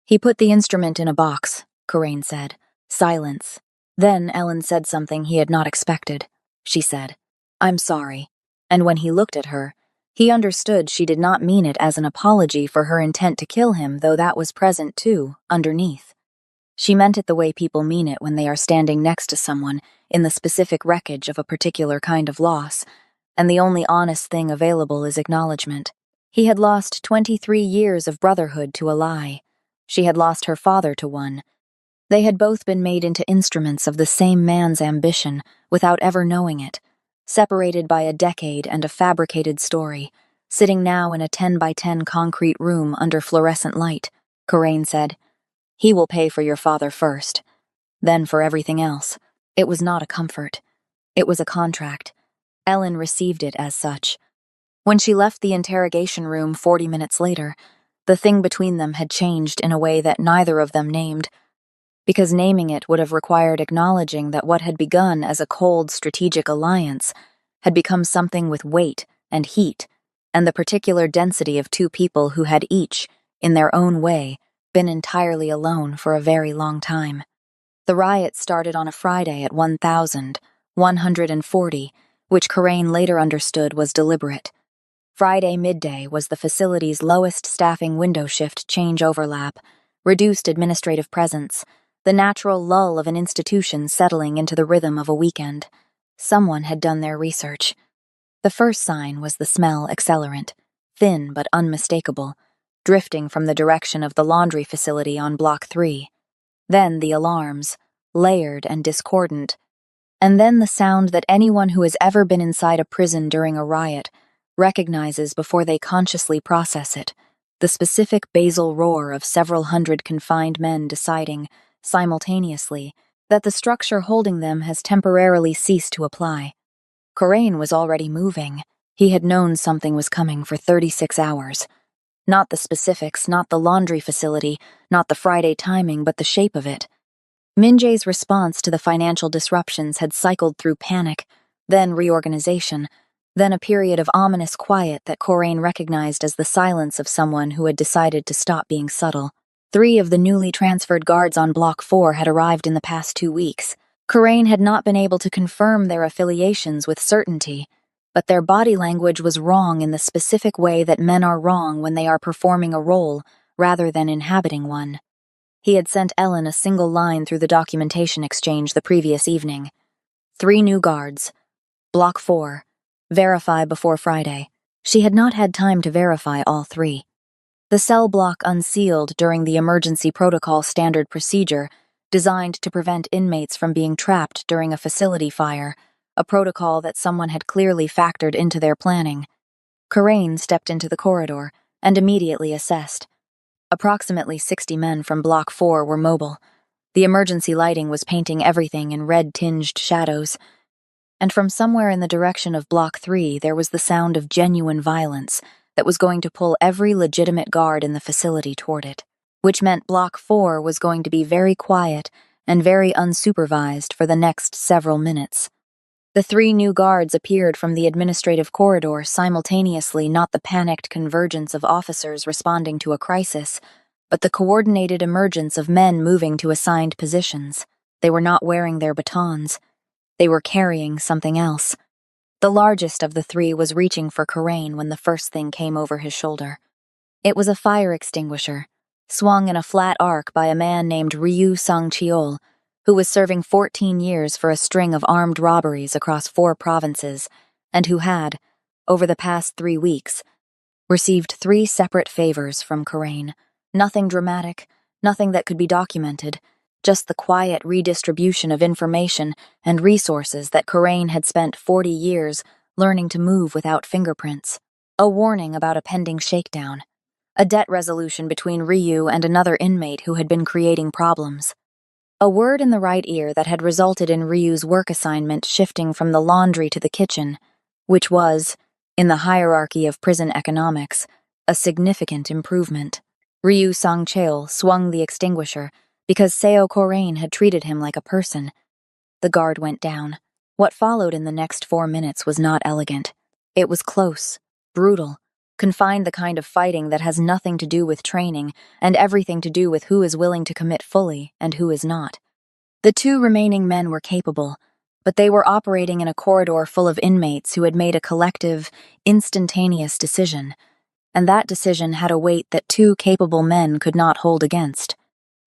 he put the instrument in a box, Karain said. Silence. Then Ellen said something he had not expected. She said, I'm sorry. And when he looked at her, he understood she did not mean it as an apology for her intent to kill him, though that was present too, underneath. She meant it the way people mean it when they are standing next to someone in the specific wreckage of a particular kind of loss, and the only honest thing available is acknowledgement. He had lost 23 years of brotherhood to a lie. She had lost her father to one. They had both been made into instruments of the same man's ambition without ever knowing it, separated by a decade and a fabricated story, sitting now in a 10 by 10 concrete room under fluorescent light. Karain said, He will pay for your father first, then for everything else. It was not a comfort. It was a contract. Ellen received it as such. When she left the interrogation room 40 minutes later, the thing between them had changed in a way that neither of them named, because naming it would have required acknowledging that what had begun as a cold strategic alliance had become something with weight and heat and the particular density of two people who had each, in their own way, been entirely alone for a very long time. The riot started on a Friday at 1140, which Corain later understood was deliberate. Friday midday was the facility's lowest staffing window shift change overlap, reduced administrative presence, the natural lull of an institution settling into the rhythm of a weekend. Someone had done their research. The first sign was the smell accelerant, thin but unmistakable, drifting from the direction of the laundry facility on Block 3. Then the alarms, layered and discordant. And then the sound that anyone who has ever been inside a prison during a riot recognizes before they consciously process it, the specific basal roar of several hundred confined men deciding, simultaneously, that the structure holding them has temporarily ceased to apply. Corain was already moving. He had known something was coming for 36 hours. Not the specifics, not the laundry facility, not the Friday timing, but the shape of it. Minjae's response to the financial disruptions had cycled through panic, then reorganization, then a period of ominous quiet that Corain recognized as the silence of someone who had decided to stop being subtle. 3 of the newly transferred guards on Block 4 had arrived in the past 2 weeks. Corain had not been able to confirm their affiliations with certainty, but their body language was wrong in the specific way that men are wrong when they are performing a role rather than inhabiting one. He had sent Ellen a single line through the documentation exchange the previous evening. 3 new guards. Block 4. Verify before Friday. She had not had time to verify all 3. The cell block unsealed during the emergency protocol standard procedure designed to prevent inmates from being trapped during a facility fire, a protocol that someone had clearly factored into their planning. Corain stepped into the corridor and immediately assessed. Approximately 60 men from Block 4 were mobile. The emergency lighting was painting everything in red-tinged shadows. And from somewhere in the direction of Block 3 there was the sound of genuine violence that was going to pull every legitimate guard in the facility toward it, which meant Block 4 was going to be very quiet and very unsupervised for the next several minutes. The 3 new guards appeared from the administrative corridor simultaneously, not the panicked convergence of officers responding to a crisis, but the coordinated emergence of men moving to assigned positions. They were not wearing their batons. They were carrying something else. The largest of the 3 was reaching for Corain when the first thing came over his shoulder. It was a fire extinguisher, swung in a flat arc by a man named Ryu Sang-cheol, who was serving 14 years for a string of armed robberies across 4 provinces, and who had, over the past 3 weeks, received 3 separate favors from Corain. Nothing dramatic, nothing that could be documented, just the quiet redistribution of information and resources that Corain had spent 40 years learning to move without fingerprints. A warning about a pending shakedown. A debt resolution between Ryu and another inmate who had been creating problems. A word in the right ear that had resulted in Ryu's work assignment shifting from the laundry to the kitchen, which was, in the hierarchy of prison economics, a significant improvement. Ryu Sang-cheol swung the extinguisher because Seo Corain had treated him like a person. The guard went down. What followed in the next 4 minutes was not elegant. It was close, brutal, confined the kind of fighting that has nothing to do with training and everything to do with who is willing to commit fully and who is not. The 2 remaining men were capable, but they were operating in a corridor full of inmates who had made a collective, instantaneous decision, and that decision had a weight that 2 capable men could not hold against.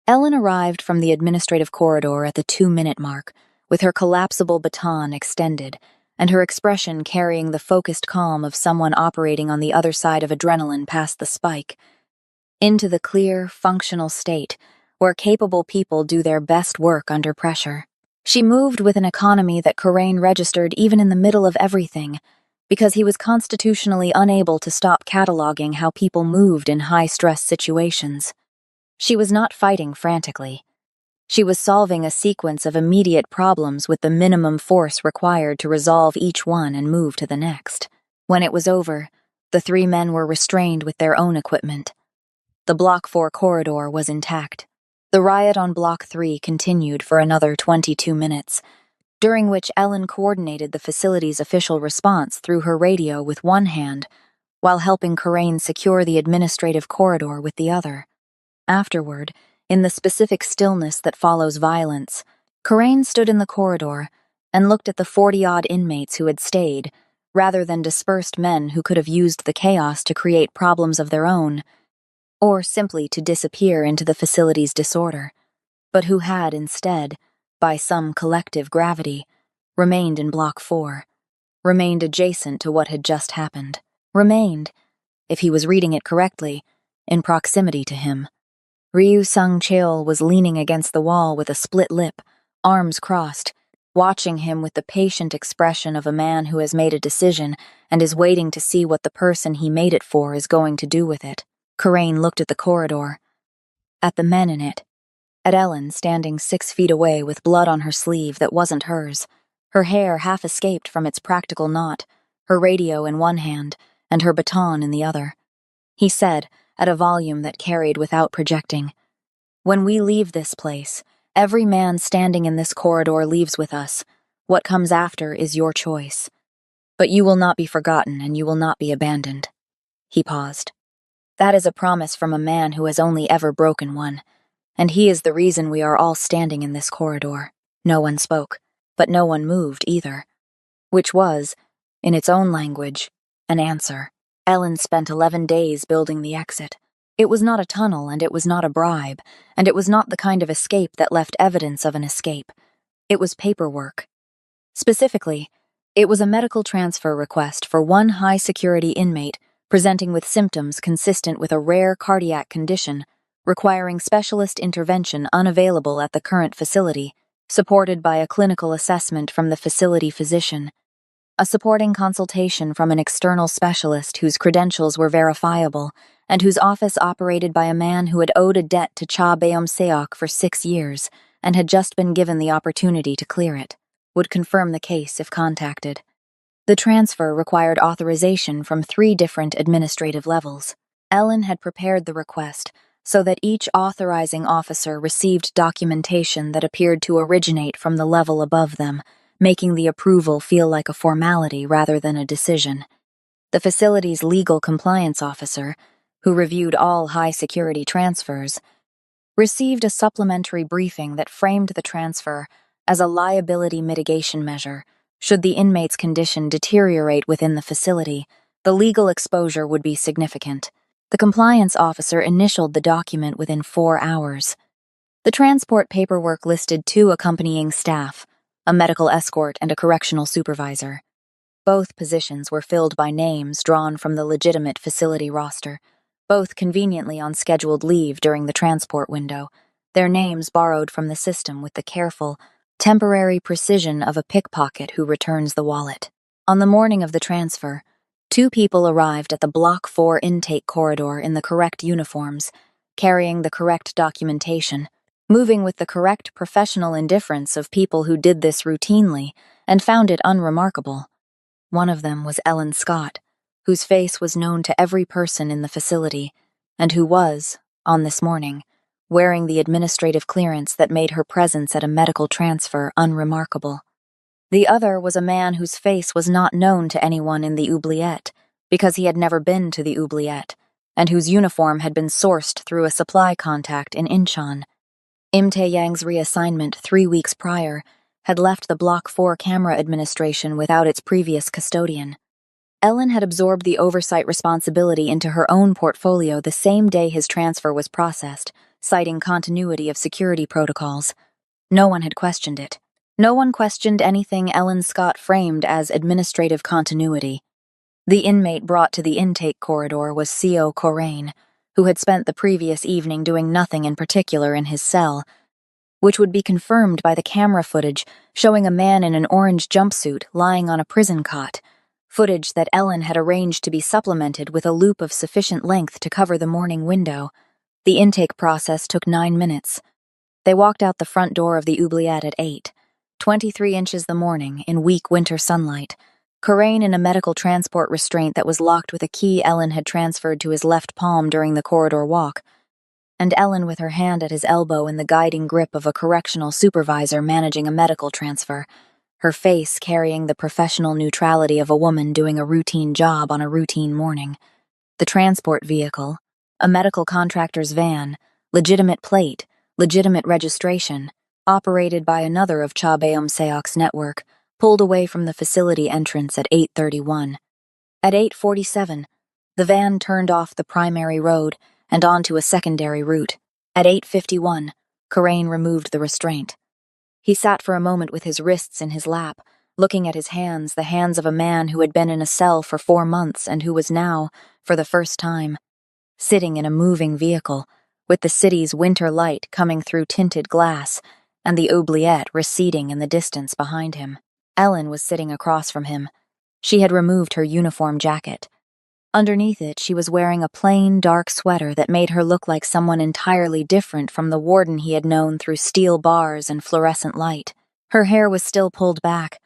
Ellen arrived from the administrative corridor at the 2-minute mark, with her collapsible baton extended, and her expression carrying the focused calm of someone operating on the other side of adrenaline past the spike, into the clear, functional state where capable people do their best work under pressure. She moved with an economy that Corain registered even in the middle of everything, because he was constitutionally unable to stop cataloging how people moved in high-stress situations. She was not fighting frantically. She was solving a sequence of immediate problems with the minimum force required to resolve each one and move to the next. When it was over, the 3 men were restrained with their own equipment. The Block 4 corridor was intact. The riot on Block 3 continued for another 22 minutes, during which Ellen coordinated the facility's official response through her radio with one hand, while helping Corain secure the administrative corridor with the other. Afterward, in the specific stillness that follows violence, Corain stood in the corridor and looked at the 40-odd inmates who had stayed, rather than dispersed men who could have used the chaos to create problems of their own, or simply to disappear into the facility's disorder, but who had instead, by some collective gravity, remained in Block 4, remained adjacent to what had just happened, remained, if he was reading it correctly, in proximity to him. Ryu Sung-cheol was leaning against the wall with a split lip, arms crossed, watching him with the patient expression of a man who has made a decision and is waiting to see what the person he made it for is going to do with it. Corain looked at the corridor, at the men in it, at Ellen standing 6 feet away with blood on her sleeve that wasn't hers, her hair half escaped from its practical knot, her radio in one hand and her baton in the other. He said, at a volume that carried without projecting, "When we leave this place, every man standing in this corridor leaves with us. What comes after is your choice. But you will not be forgotten and you will not be abandoned." He paused. "That is a promise from a man who has only ever broken one, and he is the reason we are all standing in this corridor." No one spoke, but no one moved either. Which was, in its own language, an answer. Ellen spent 11 days building the exit. It was not a tunnel, and it was not a bribe, and it was not the kind of escape that left evidence of an escape. It was paperwork. Specifically, it was a medical transfer request for one high-security inmate presenting with symptoms consistent with a rare cardiac condition, requiring specialist intervention unavailable at the current facility, supported by a clinical assessment from the facility physician, a supporting consultation from an external specialist whose credentials were verifiable, and whose office operated by a man who had owed a debt to Cha Beom-seok for 6 years and had just been given the opportunity to clear it, would confirm the case if contacted. The transfer required authorization from 3 different administrative levels. Ellen had prepared the request so that each authorizing officer received documentation that appeared to originate from the level above them, making the approval feel like a formality rather than a decision. The facility's legal compliance officer, who reviewed all high-security transfers, received a supplementary briefing that framed the transfer as a liability mitigation measure. Should the inmate's condition deteriorate within the facility, the legal exposure would be significant. The compliance officer initialed the document within 4 hours. The transport paperwork listed 2 accompanying staff, a medical escort and a correctional supervisor. Both positions were filled by names drawn from the legitimate facility roster, both conveniently on scheduled leave during the transport window, their names borrowed from the system with the careful, temporary precision of a pickpocket who returns the wallet. On the morning of the transfer, 2 people arrived at the Block 4 intake corridor in the correct uniforms, carrying the correct documentation, moving with the correct professional indifference of people who did this routinely and found it unremarkable. One of them was Ellen Scott, whose face was known to every person in the facility, and who was, on this morning, wearing the administrative clearance that made her presence at a medical transfer unremarkable. The other was a man whose face was not known to anyone in the oubliette, because he had never been to the oubliette, and whose uniform had been sourced through a supply contact in Incheon. Im Tae-yang's reassignment 3 weeks prior had left the Block 4 camera administration without its previous custodian. Ellen had absorbed the oversight responsibility into her own portfolio the same day his transfer was processed, citing continuity of security protocols. No one had questioned it. No one questioned anything Ellen Scott framed as administrative continuity. The inmate brought to the intake corridor was Seo Corain, who had spent the previous evening doing nothing in particular in his cell, which would be confirmed by the camera footage showing a man in an orange jumpsuit lying on a prison cot, footage that Ellen had arranged to be supplemented with a loop of sufficient length to cover the morning window. The intake process took 9 minutes. They walked out the front door of the oubliette at 8, 23 inches the morning, in weak winter sunlight, Corain in a medical transport restraint that was locked with a key Ellen had transferred to his left palm during the corridor walk, and Ellen with her hand at his elbow in the guiding grip of a correctional supervisor managing a medical transfer, her face carrying the professional neutrality of a woman doing a routine job on a routine morning. The transport vehicle, a medical contractor's van, legitimate plate, legitimate registration, operated by another of Cha Beom-seok's network, pulled away from the facility entrance at 8:31. At 8:47, the van turned off the primary road and onto a secondary route. At 8:51, Karain removed the restraint. He sat for a moment with his wrists in his lap, looking at his hands, the hands of a man who had been in a cell for 4 months and who was now, for the first time, sitting in a moving vehicle, with the city's winter light coming through tinted glass and the oubliette receding in the distance behind him. Ellen was sitting across from him. She had removed her uniform jacket. Underneath it, she was wearing a plain, dark sweater that made her look like someone entirely different from the warden he had known through steel bars and fluorescent light. Her hair was still pulled back,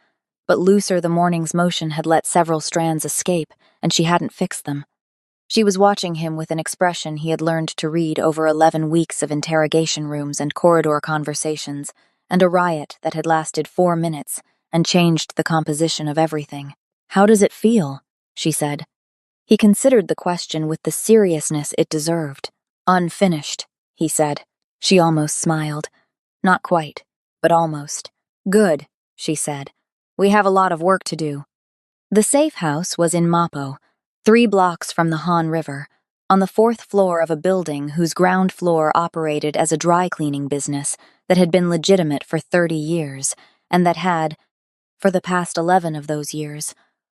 but looser the morning's motion had let several strands escape, and she hadn't fixed them. She was watching him with an expression he had learned to read over 11 weeks of interrogation rooms and corridor conversations, and a riot that had lasted 4 minutes and changed the composition of everything. "How does it feel?" she said. He considered the question with the seriousness it deserved. "Unfinished," he said. She almost smiled. "Not quite, but almost." "Good," she said. "We have a lot of work to do." The safe house was in Mapo, 3 blocks from the Han River, on the 4th floor of a building whose ground floor operated as a dry cleaning business that had been legitimate for 30 years, and that had, for the past 11 of those years,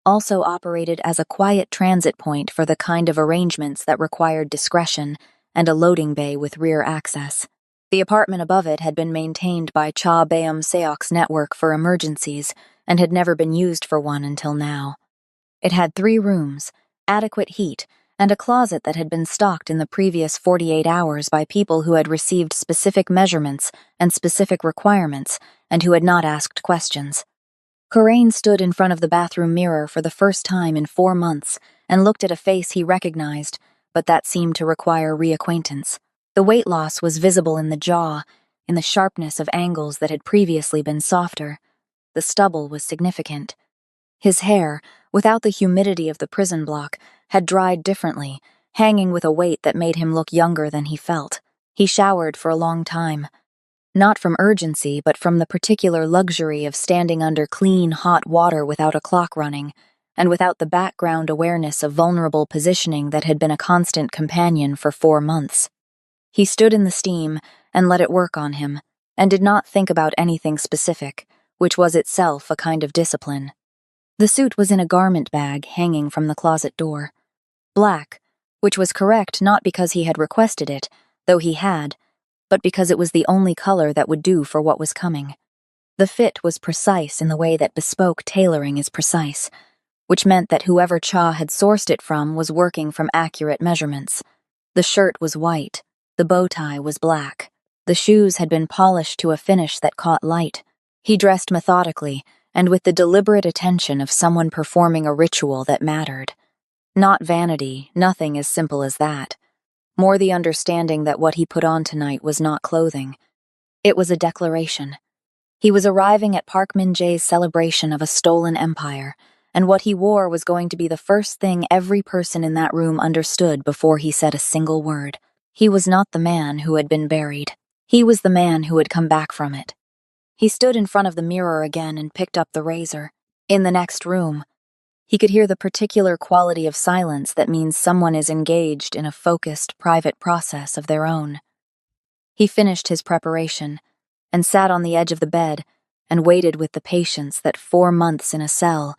also operated as a quiet transit point for the kind of arrangements that required discretion and a loading bay with rear access. The apartment above it had been maintained by Cha Beom-seok's network for emergencies and had never been used for one until now. It had 3 rooms, adequate heat, and a closet that had been stocked in the previous 48 hours by people who had received specific measurements and specific requirements and who had not asked questions. Karain stood in front of the bathroom mirror for the first time in 4 months and looked at a face he recognized, but that seemed to require reacquaintance. The weight loss was visible in the jaw, in the sharpness of angles that had previously been softer. The stubble was significant. His hair, without the humidity of the prison block, had dried differently, hanging with a weight that made him look younger than he felt. He showered for a long time. Not from urgency, but from the particular luxury of standing under clean, hot water without a clock running, and without the background awareness of vulnerable positioning that had been a constant companion for 4 months. He stood in the steam and let it work on him, and did not think about anything specific, which was itself a kind of discipline. The suit was in a garment bag hanging from the closet door. Black, which was correct not because he had requested it, though he had, but because it was the only color that would do for what was coming. The fit was precise in the way that bespoke tailoring is precise, which meant that whoever Cha had sourced it from was working from accurate measurements. The shirt was white, the bow tie was black. The shoes had been polished to a finish that caught light. He dressed methodically, and with the deliberate attention of someone performing a ritual that mattered. Not vanity, nothing as simple as that. More the understanding that what he put on tonight was not clothing. It was a declaration. He was arriving at Park Min-jae's celebration of a stolen empire, and what he wore was going to be the first thing every person in that room understood before he said a single word. He was not the man who had been buried. He was the man who had come back from it. He stood in front of the mirror again and picked up the razor. In the next room, he could hear the particular quality of silence that means someone is engaged in a focused, private process of their own. He finished his preparation and sat on the edge of the bed and waited with the patience that 4 months in a cell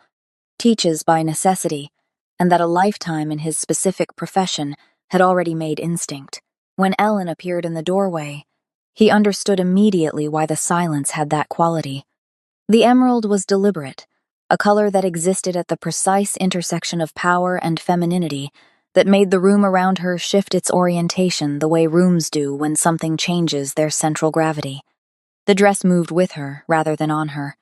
teaches by necessity, and that a lifetime in his specific profession had already made instinct. When Ellen appeared in the doorway, he understood immediately why the silence had that quality. The emerald was deliberate, a color that existed at the precise intersection of power and femininity that made the room around her shift its orientation the way rooms do when something changes their central gravity. The dress moved with her rather than on her.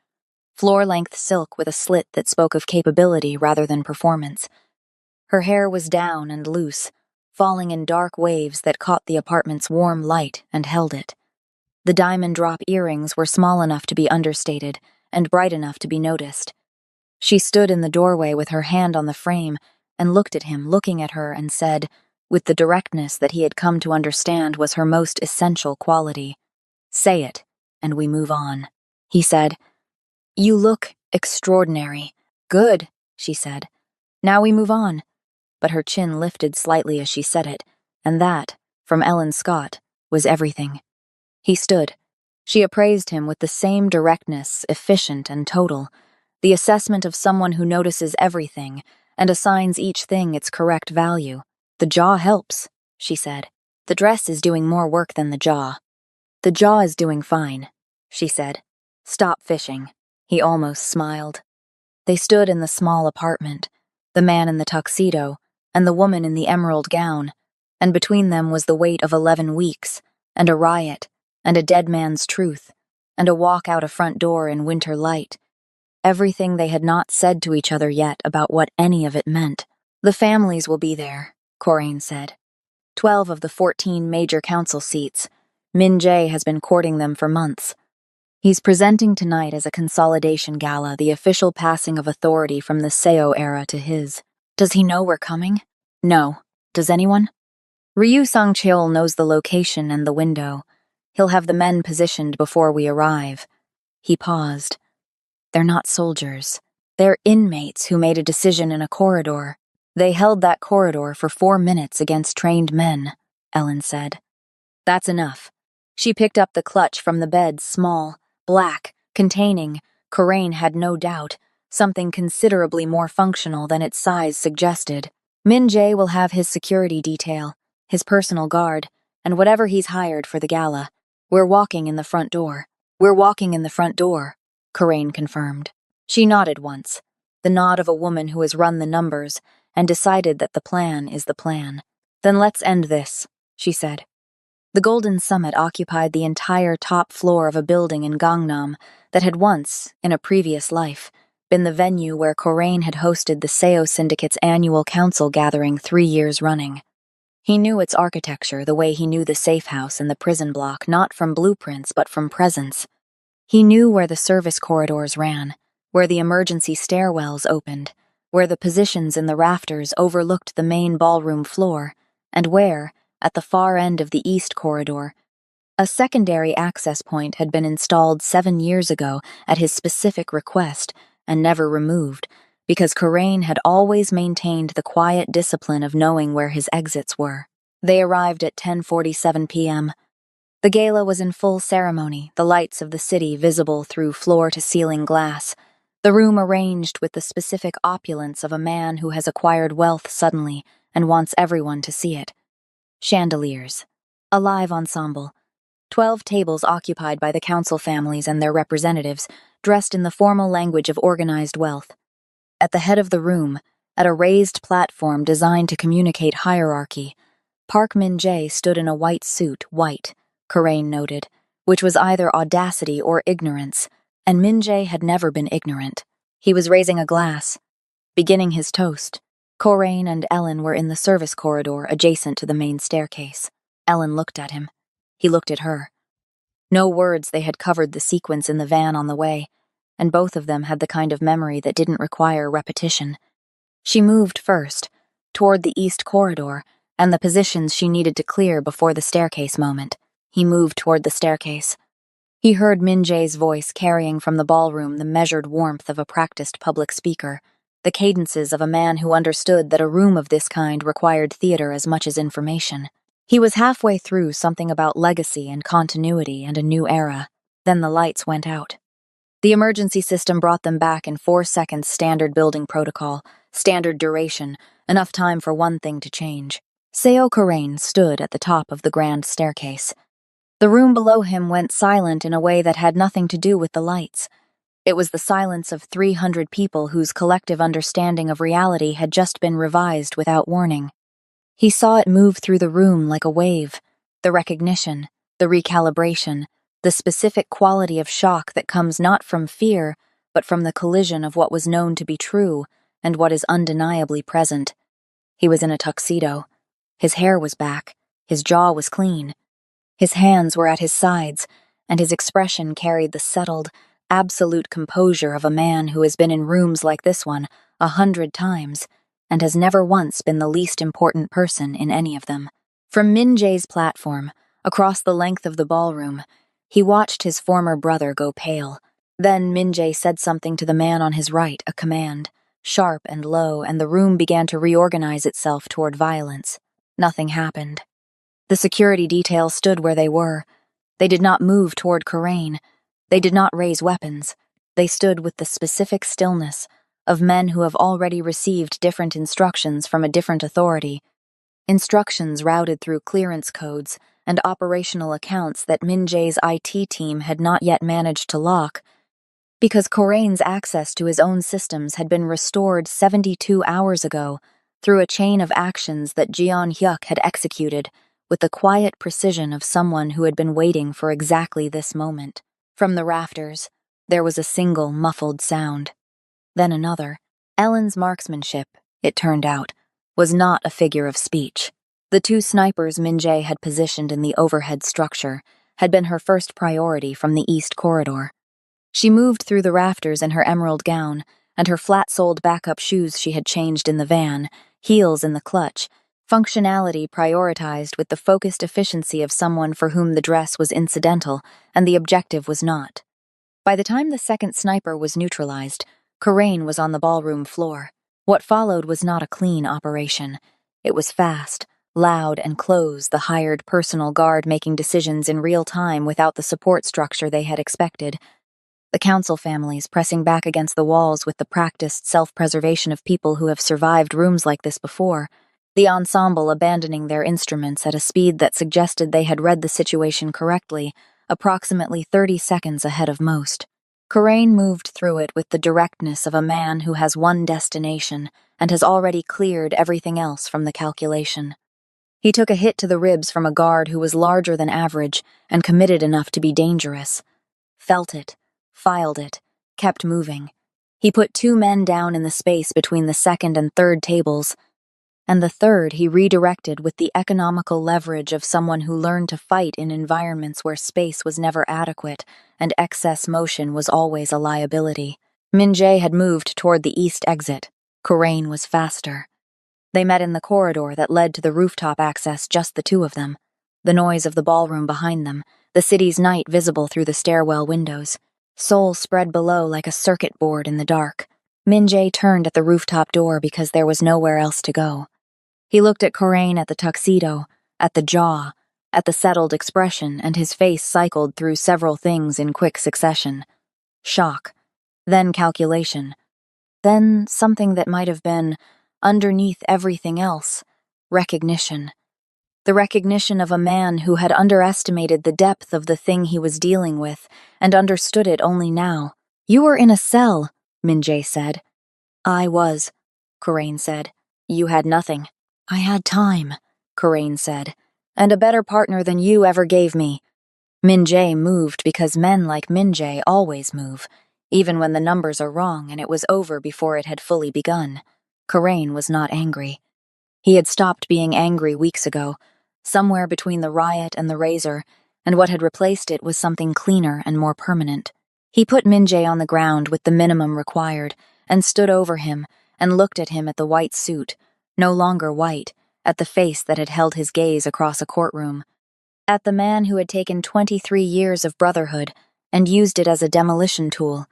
Floor-length silk with a slit that spoke of capability rather than performance. Her hair was down and loose, falling in dark waves that caught the apartment's warm light and held it. The diamond drop earrings were small enough to be understated and bright enough to be noticed. She stood in the doorway with her hand on the frame and looked at him, looking at her, and said, with the directness that he had come to understand was her most essential quality, "Say it, and we move on." He said, "You look extraordinary." "Good," she said. "Now we move on." But her chin lifted slightly as she said it, and that, from Ellen Scott, was everything. He stood. She appraised him with the same directness, efficient and total, the assessment of someone who notices everything and assigns each thing its correct value. "The jaw helps," she said. "The dress is doing more work than the jaw." "The jaw is doing fine," she said. "Stop fishing." He almost smiled. They stood in the small apartment, the man in the tuxedo and the woman in the emerald gown, and between them was the wait of 11 weeks, and a riot, and a dead man's truth, and a walk out a front door in winter light. Everything they had not said to each other yet about what any of it meant. "The families will be there," Coraine said. 12 of the 14 major council seats. Min Jae has been courting them for months. He's presenting tonight as a consolidation gala, the official passing of authority from the Seo era to his. Does he know we're coming? No. Does anyone? Ryu Sang-cheol knows the location and the window. He'll have the men positioned before we arrive. He paused. They're not soldiers. They're inmates who made a decision in a corridor. They held that corridor for 4 minutes against trained men, Ellen said. That's enough. She picked up the clutch from the bed, small, black, containing, Coraine had no doubt, something considerably more functional than its size suggested. Min Jae will have his security detail, his personal guard, and whatever he's hired for the gala. We're walking in the front door. We're walking in the front door, Coraine confirmed. She nodded once, the nod of a woman who has run the numbers and decided that the plan is the plan. Then let's end this, she said. The Golden Summit occupied the entire top floor of a building in Gangnam that had once, in a previous life, been the venue where Coraine had hosted the Seo Syndicate's annual council gathering 3 years running. He knew its architecture the way he knew the safe house and the prison block, not from blueprints but from presence. He knew where the service corridors ran, where the emergency stairwells opened, where the positions in the rafters overlooked the main ballroom floor, and where, at the far end of the east corridor, a secondary access point had been installed 7 years ago at his specific request and never removed, because Coraine had always maintained the quiet discipline of knowing where his exits were. They arrived at 10:47 p.m. The gala was in full ceremony, the lights of the city visible through floor-to-ceiling glass, the room arranged with the specific opulence of a man who has acquired wealth suddenly and wants everyone to see it. Chandeliers. A live ensemble. 12 tables occupied by the council families and their representatives, dressed in the formal language of organized wealth. At the head of the room, at a raised platform designed to communicate hierarchy, Park Min-jae stood in a white suit, Coraine noted, which was either audacity or ignorance, and Min-jae had never been ignorant. He was raising a glass, beginning his toast. Coraine and Ellen were in the service corridor adjacent to the main staircase. Ellen looked at him. He looked at her. No words, they had covered the sequence in the van on the way, and both of them had the kind of memory that didn't require repetition. She moved first, toward the east corridor, and the positions she needed to clear before the staircase moment. He moved toward the staircase. He heard Min Jae's voice carrying from the ballroom the measured warmth of a practiced public speaker, the cadences of a man who understood that a room of this kind required theater as much as information. He was halfway through something about legacy and continuity and a new era. Then the lights went out. The emergency system brought them back in 4 seconds standard building protocol, standard duration, enough time for one thing to change. Seo Coraine stood at the top of the grand staircase. The room below him went silent in a way that had nothing to do with the lights. It was the silence of 300 people whose collective understanding of reality had just been revised without warning. He saw it move through the room like a wave, the recognition, the recalibration, the specific quality of shock that comes not from fear, but from the collision of what was known to be true and what is undeniably present. He was in a tuxedo. His hair was back. His jaw was clean. His hands were at his sides, and his expression carried the settled, absolute composure of a man who has been in rooms like this one 100 times and has never once been the least important person in any of them. From Min Jae's platform, across the length of the ballroom, he watched his former brother go pale. Then Min Jae said something to the man on his right, a command, sharp and low, and the room began to reorganize itself toward violence. Nothing happened. The security detail stood where they were. They did not move toward Karain. They did not raise weapons. They stood with the specific stillness of men who have already received different instructions from a different authority. Instructions routed through clearance codes and operational accounts that Min Jae's IT team had not yet managed to lock, because Karain's access to his own systems had been restored 72 hours ago through a chain of actions that Jeon Hyuk had executed with the quiet precision of someone who had been waiting for exactly this moment. From the rafters, there was a single muffled sound. Then another. Ellen's marksmanship, it turned out, was not a figure of speech. The two snipers Min Jae had positioned in the overhead structure had been her first priority from the east corridor. She moved through the rafters in her emerald gown, and her flat-soled backup shoes she had changed in the van, heels in the clutch, functionality prioritized with the focused efficiency of someone for whom the dress was incidental and the objective was not. By the time the second sniper was neutralized, Karain was on the ballroom floor. What followed was not a clean operation. It was fast, loud, and close, the hired personal guard making decisions in real time without the support structure they had expected. The council families pressing back against the walls with the practiced self-preservation of people who have survived rooms like this before. The ensemble abandoning their instruments at a speed that suggested they had read the situation correctly, approximately 30 seconds ahead of most. Karain moved through it with the directness of a man who has one destination and has already cleared everything else from the calculation. He took a hit to the ribs from a guard who was larger than average and committed enough to be dangerous. Felt it, filed it, kept moving. He put two men down in the space between the second and third tables, and the third he redirected with the economical leverage of someone who learned to fight in environments where space was never adequate and excess motion was always a liability. Min Jae had moved toward the east exit. Karain was faster. They met in the corridor that led to the rooftop access, just the two of them. The noise of the ballroom behind them, the city's night visible through the stairwell windows. Soul spread below like a circuit board in the dark. Min Jae turned at the rooftop door because there was nowhere else to go. He looked at Karain, at the tuxedo, at the jaw, at the settled expression, and his face cycled through several things in quick succession. Shock, then calculation, then something that might have been, underneath everything else, recognition. The recognition of a man who had underestimated the depth of the thing he was dealing with and understood it only now. "You were in a cell," Min Jae said. "I was," Karain said. "You had nothing." "I had time," Karain said, "and a better partner than you ever gave me." Min Jae moved because men like Min Jae always move, even when the numbers are wrong, and it was over before it had fully begun. Karain was not angry. He had stopped being angry weeks ago, somewhere between the riot and the razor, and what had replaced it was something cleaner and more permanent. He put Min Jae on the ground with the minimum required, and stood over him and looked at him at the white suit, no longer white, at the face that had held his gaze across a courtroom, at the man who had taken 23 years of brotherhood and used it as a demolition tool.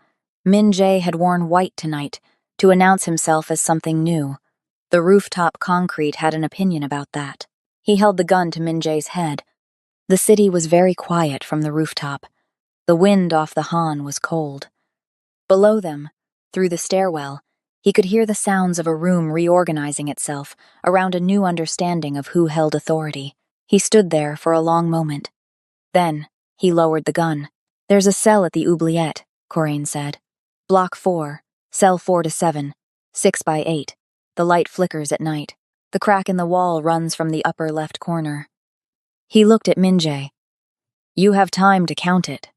Min Jae had worn white tonight to announce himself as something new. The rooftop concrete had an opinion about that. He held the gun to Min Jae's head. The city was very quiet from the rooftop. The wind off the Han was cold. Below them, through the stairwell, he could hear the sounds of a room reorganizing itself around a new understanding of who held authority. He stood there for a long moment. Then, he lowered the gun. "There's a cell at the oubliette," Karain said. "Block 4, cell 4 to 7, 6 by 8. The light flickers at night. The crack in the wall runs from the upper left corner." He looked at Min Jae. "You have time to count it."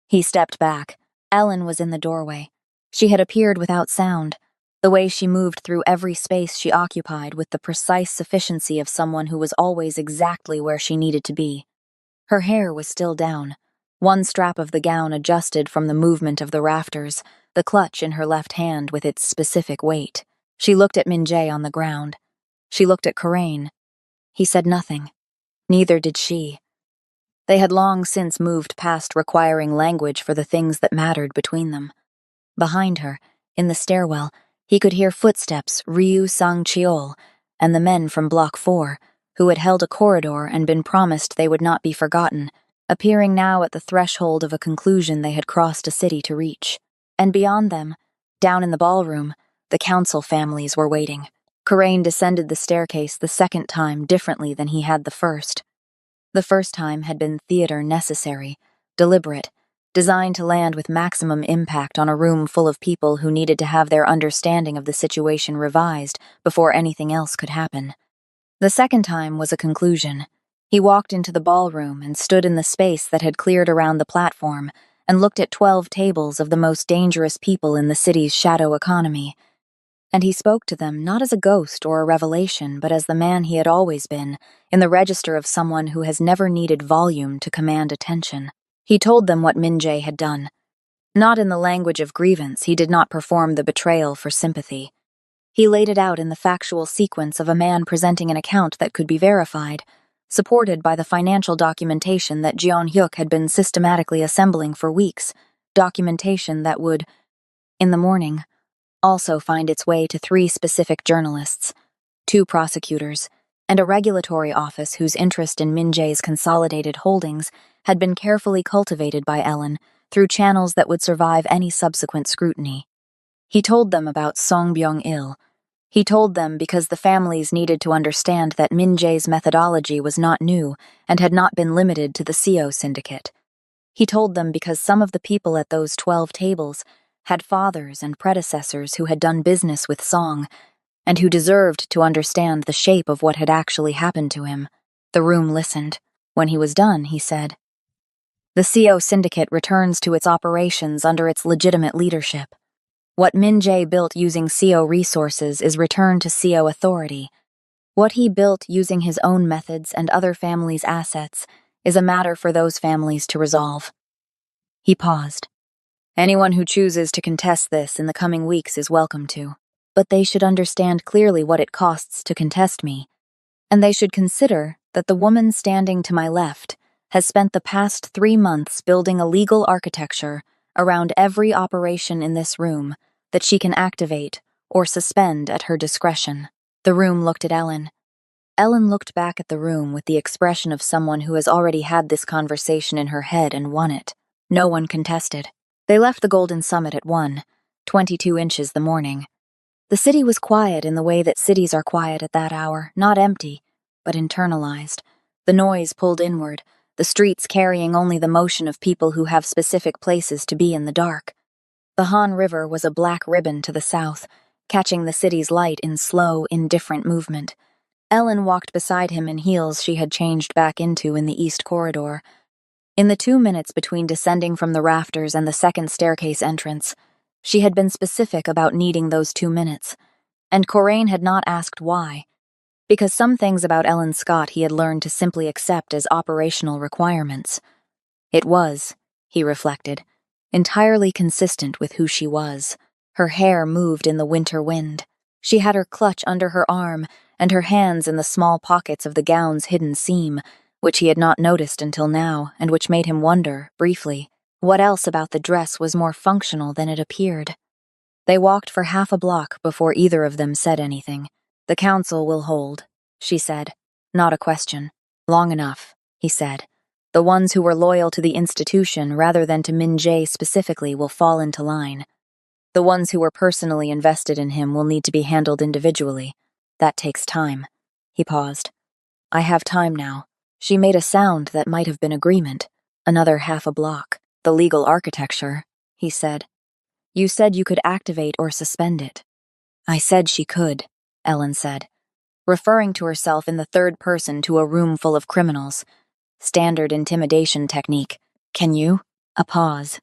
He stepped back. Ellen was in the doorway. She had appeared without sound, the way she moved through every space she occupied with the precise sufficiency of someone who was always exactly where she needed to be. Her hair was still down, One strap of the gown adjusted from the movement of the rafters, the clutch in her left hand with its specific weight. She looked at Min-jae on the ground. She looked at Karain. He said nothing. Neither did she. They had long since moved past requiring language for the things that mattered between them. Behind her, in the stairwell, he could hear footsteps Ryu Sang-cheol and the men from Block 4, who had held a corridor and been promised they would not be forgotten, appearing now at the threshold of a conclusion they had crossed a city to reach. And beyond them, down in the ballroom, the council families were waiting. Karain descended the staircase the second time differently than he had the first. The first time had been theater necessary, deliberate, designed to land with maximum impact on a room full of people who needed to have their understanding of the situation revised before anything else could happen. The second time was a conclusion. He walked into the ballroom and stood in the space that had cleared around the platform and looked at 12 tables of the most dangerous people in the city's shadow economy. And he spoke to them not as a ghost or a revelation, but as the man he had always been, in the register of someone who has never needed volume to command attention. He told them what Min-jae had done. Not in the language of grievance, he did not perform the betrayal for sympathy. He laid it out in the factual sequence of a man presenting an account that could be verified, supported by the financial documentation that Jeon-hyuk had been systematically assembling for weeks, documentation that would, in the morning, also find its way to 3 specific journalists, 2 prosecutors, and a regulatory office whose interest in Min-jae's consolidated holdings had been carefully cultivated by Ellen through channels that would survive any subsequent scrutiny. He told them about Song Byung-il. He told them because the families needed to understand that Min-jae's methodology was not new and had not been limited to the CO syndicate. He told them because some of the people at those 12 tables had fathers and predecessors who had done business with Song, and who deserved to understand the shape of what had actually happened to him. The room listened. When he was done, he said, "The CO syndicate returns to its operations under its legitimate leadership. What Min-jae built using CO resources is returned to CO authority. What he built using his own methods and other families' assets is a matter for those families to resolve." He paused. "Anyone who chooses to contest this in the coming weeks is welcome to. But they should understand clearly what it costs to contest me. And they should consider that the woman standing to my left has spent the past 3 months building a legal architecture around every operation in this room that she can activate or suspend at her discretion." The room looked at Ellen. Ellen looked back at the room with the expression of someone who has already had this conversation in her head and won it. No one contested. They left the Golden Summit at 1:22 inches the morning. The city was quiet in the way that cities are quiet at that hour, not empty, but internalized. The noise pulled inward, the streets carrying only the motion of people who have specific places to be in the dark. The Han River was a black ribbon to the south, catching the city's light in slow, indifferent movement. Ellen walked beside him in heels she had changed back into in the east corridor. In the 2 minutes between descending from the rafters and the second staircase entrance, she had been specific about needing those 2 minutes, and Karain had not asked why, because some things about Ellen Scott he had learned to simply accept as operational requirements. It was, he reflected, entirely consistent with who she was. Her hair moved in the winter wind. She had her clutch under her arm and her hands in the small pockets of the gown's hidden seam, which he had not noticed until now, and which made him wonder, briefly, what else about the dress was more functional than it appeared. They walked for half a block before either of them said anything. "The council will hold," she said. Not a question. "Long enough," he said. "The ones who were loyal to the institution rather than to Min-jae specifically will fall into line. The ones who were personally invested in him will need to be handled individually. That takes time." He paused. "I have time now." She made a sound that might have been agreement. "Another half a block. The legal architecture," he said. "You said you could activate or suspend it." "I said she could," Ellen said, referring to herself in the third person to a room full of criminals. "Standard intimidation technique. Can you?" A pause.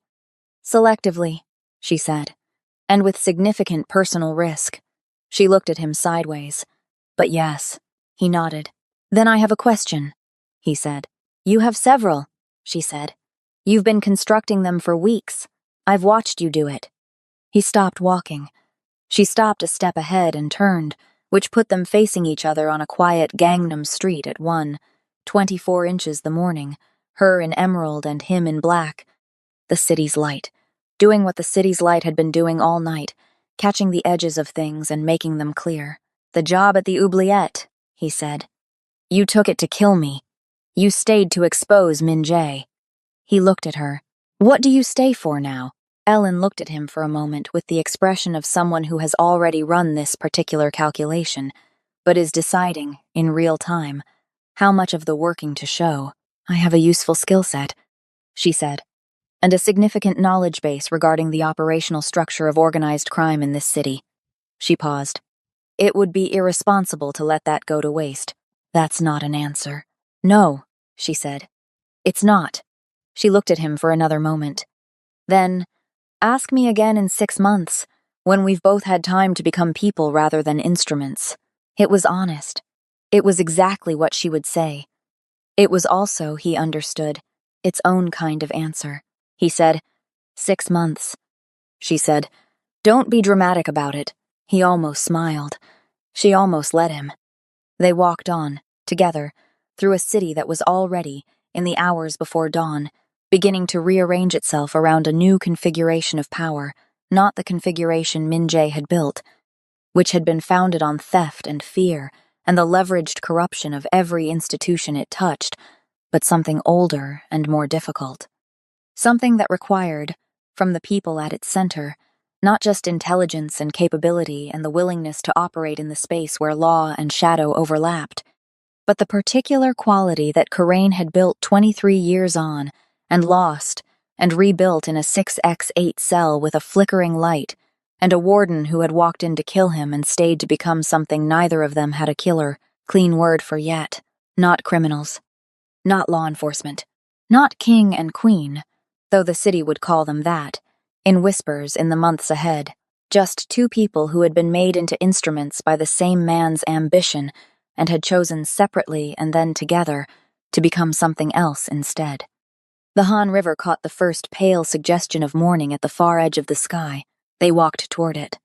"Selectively," she said, "and with significant personal risk." She looked at him sideways. "But yes." He nodded. "Then I have a question," he said. "You have several," she said. You've been constructing them for weeks. I've watched you do it. He stopped walking. She stopped a step ahead and turned, which put them facing each other on a quiet Gangnam street at 1:24 inches the morning, her in emerald and him in black. The city's light. Doing what the city's light had been doing all night, catching the edges of things and making them clear. The job at the oubliette, he said. You took it to kill me. You stayed to expose Min Jae. He looked at her. What do you stay for now? Ellen looked at him for a moment with the expression of someone who has already run this particular calculation, but is deciding, in real time, how much of the working to show. I have a useful skill set, she said, and a significant knowledge base regarding the operational structure of organized crime in this city. She paused. It would be irresponsible to let that go to waste. That's not an answer. No, she said. It's not. She looked at him for another moment. Then, ask me again in 6 months, when we've both had time to become people rather than instruments. It was honest. It was exactly what she would say. It was also, he understood, its own kind of answer. He said, 6 months. She said, don't be dramatic about it. He almost smiled. She almost let him. They walked on, together, through a city that was already, in the hours before dawn, beginning to rearrange itself around a new configuration of power, not the configuration Min Jae had built, which had been founded on theft and fear and the leveraged corruption of every institution it touched, but something older and more difficult. Something that required, from the people at its center, not just intelligence and capability and the willingness to operate in the space where law and shadow overlapped, but the particular quality that Karain had built 23 years on and lost and rebuilt in a 6x8 cell with a flickering light, and a warden who had walked in to kill him and stayed to become something neither of them had a killer, clean word for yet. Not criminals. Not law enforcement. Not king and queen, though the city would call them that, in whispers in the months ahead. Just two people who had been made into instruments by the same man's ambition and had chosen separately and then together to become something else instead. The Han River caught the first pale suggestion of morning at the far edge of the sky. They walked toward it.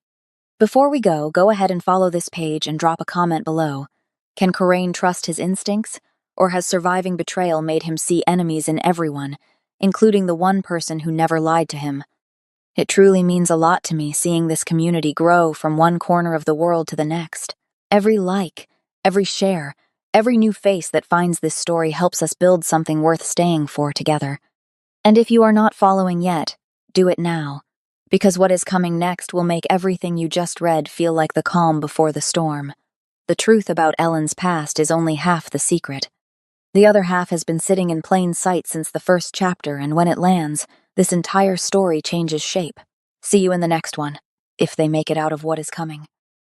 Before we go ahead and follow this page and drop a comment below. Can Karain trust his instincts, or has surviving betrayal made him see enemies in everyone, including the one person who never lied to him? It truly means a lot to me seeing this community grow from one corner of the world to the next. Every like, every share, every new face that finds this story helps us build something worth staying for together. And if you are not following yet, do it now, because what is coming next will make everything you just read feel like the calm before the storm. The truth about Ellen's past is only half the secret. The other half has been sitting in plain sight since the first chapter, and when it lands, this entire story changes shape. See you in the next one, if they make it out of what is coming.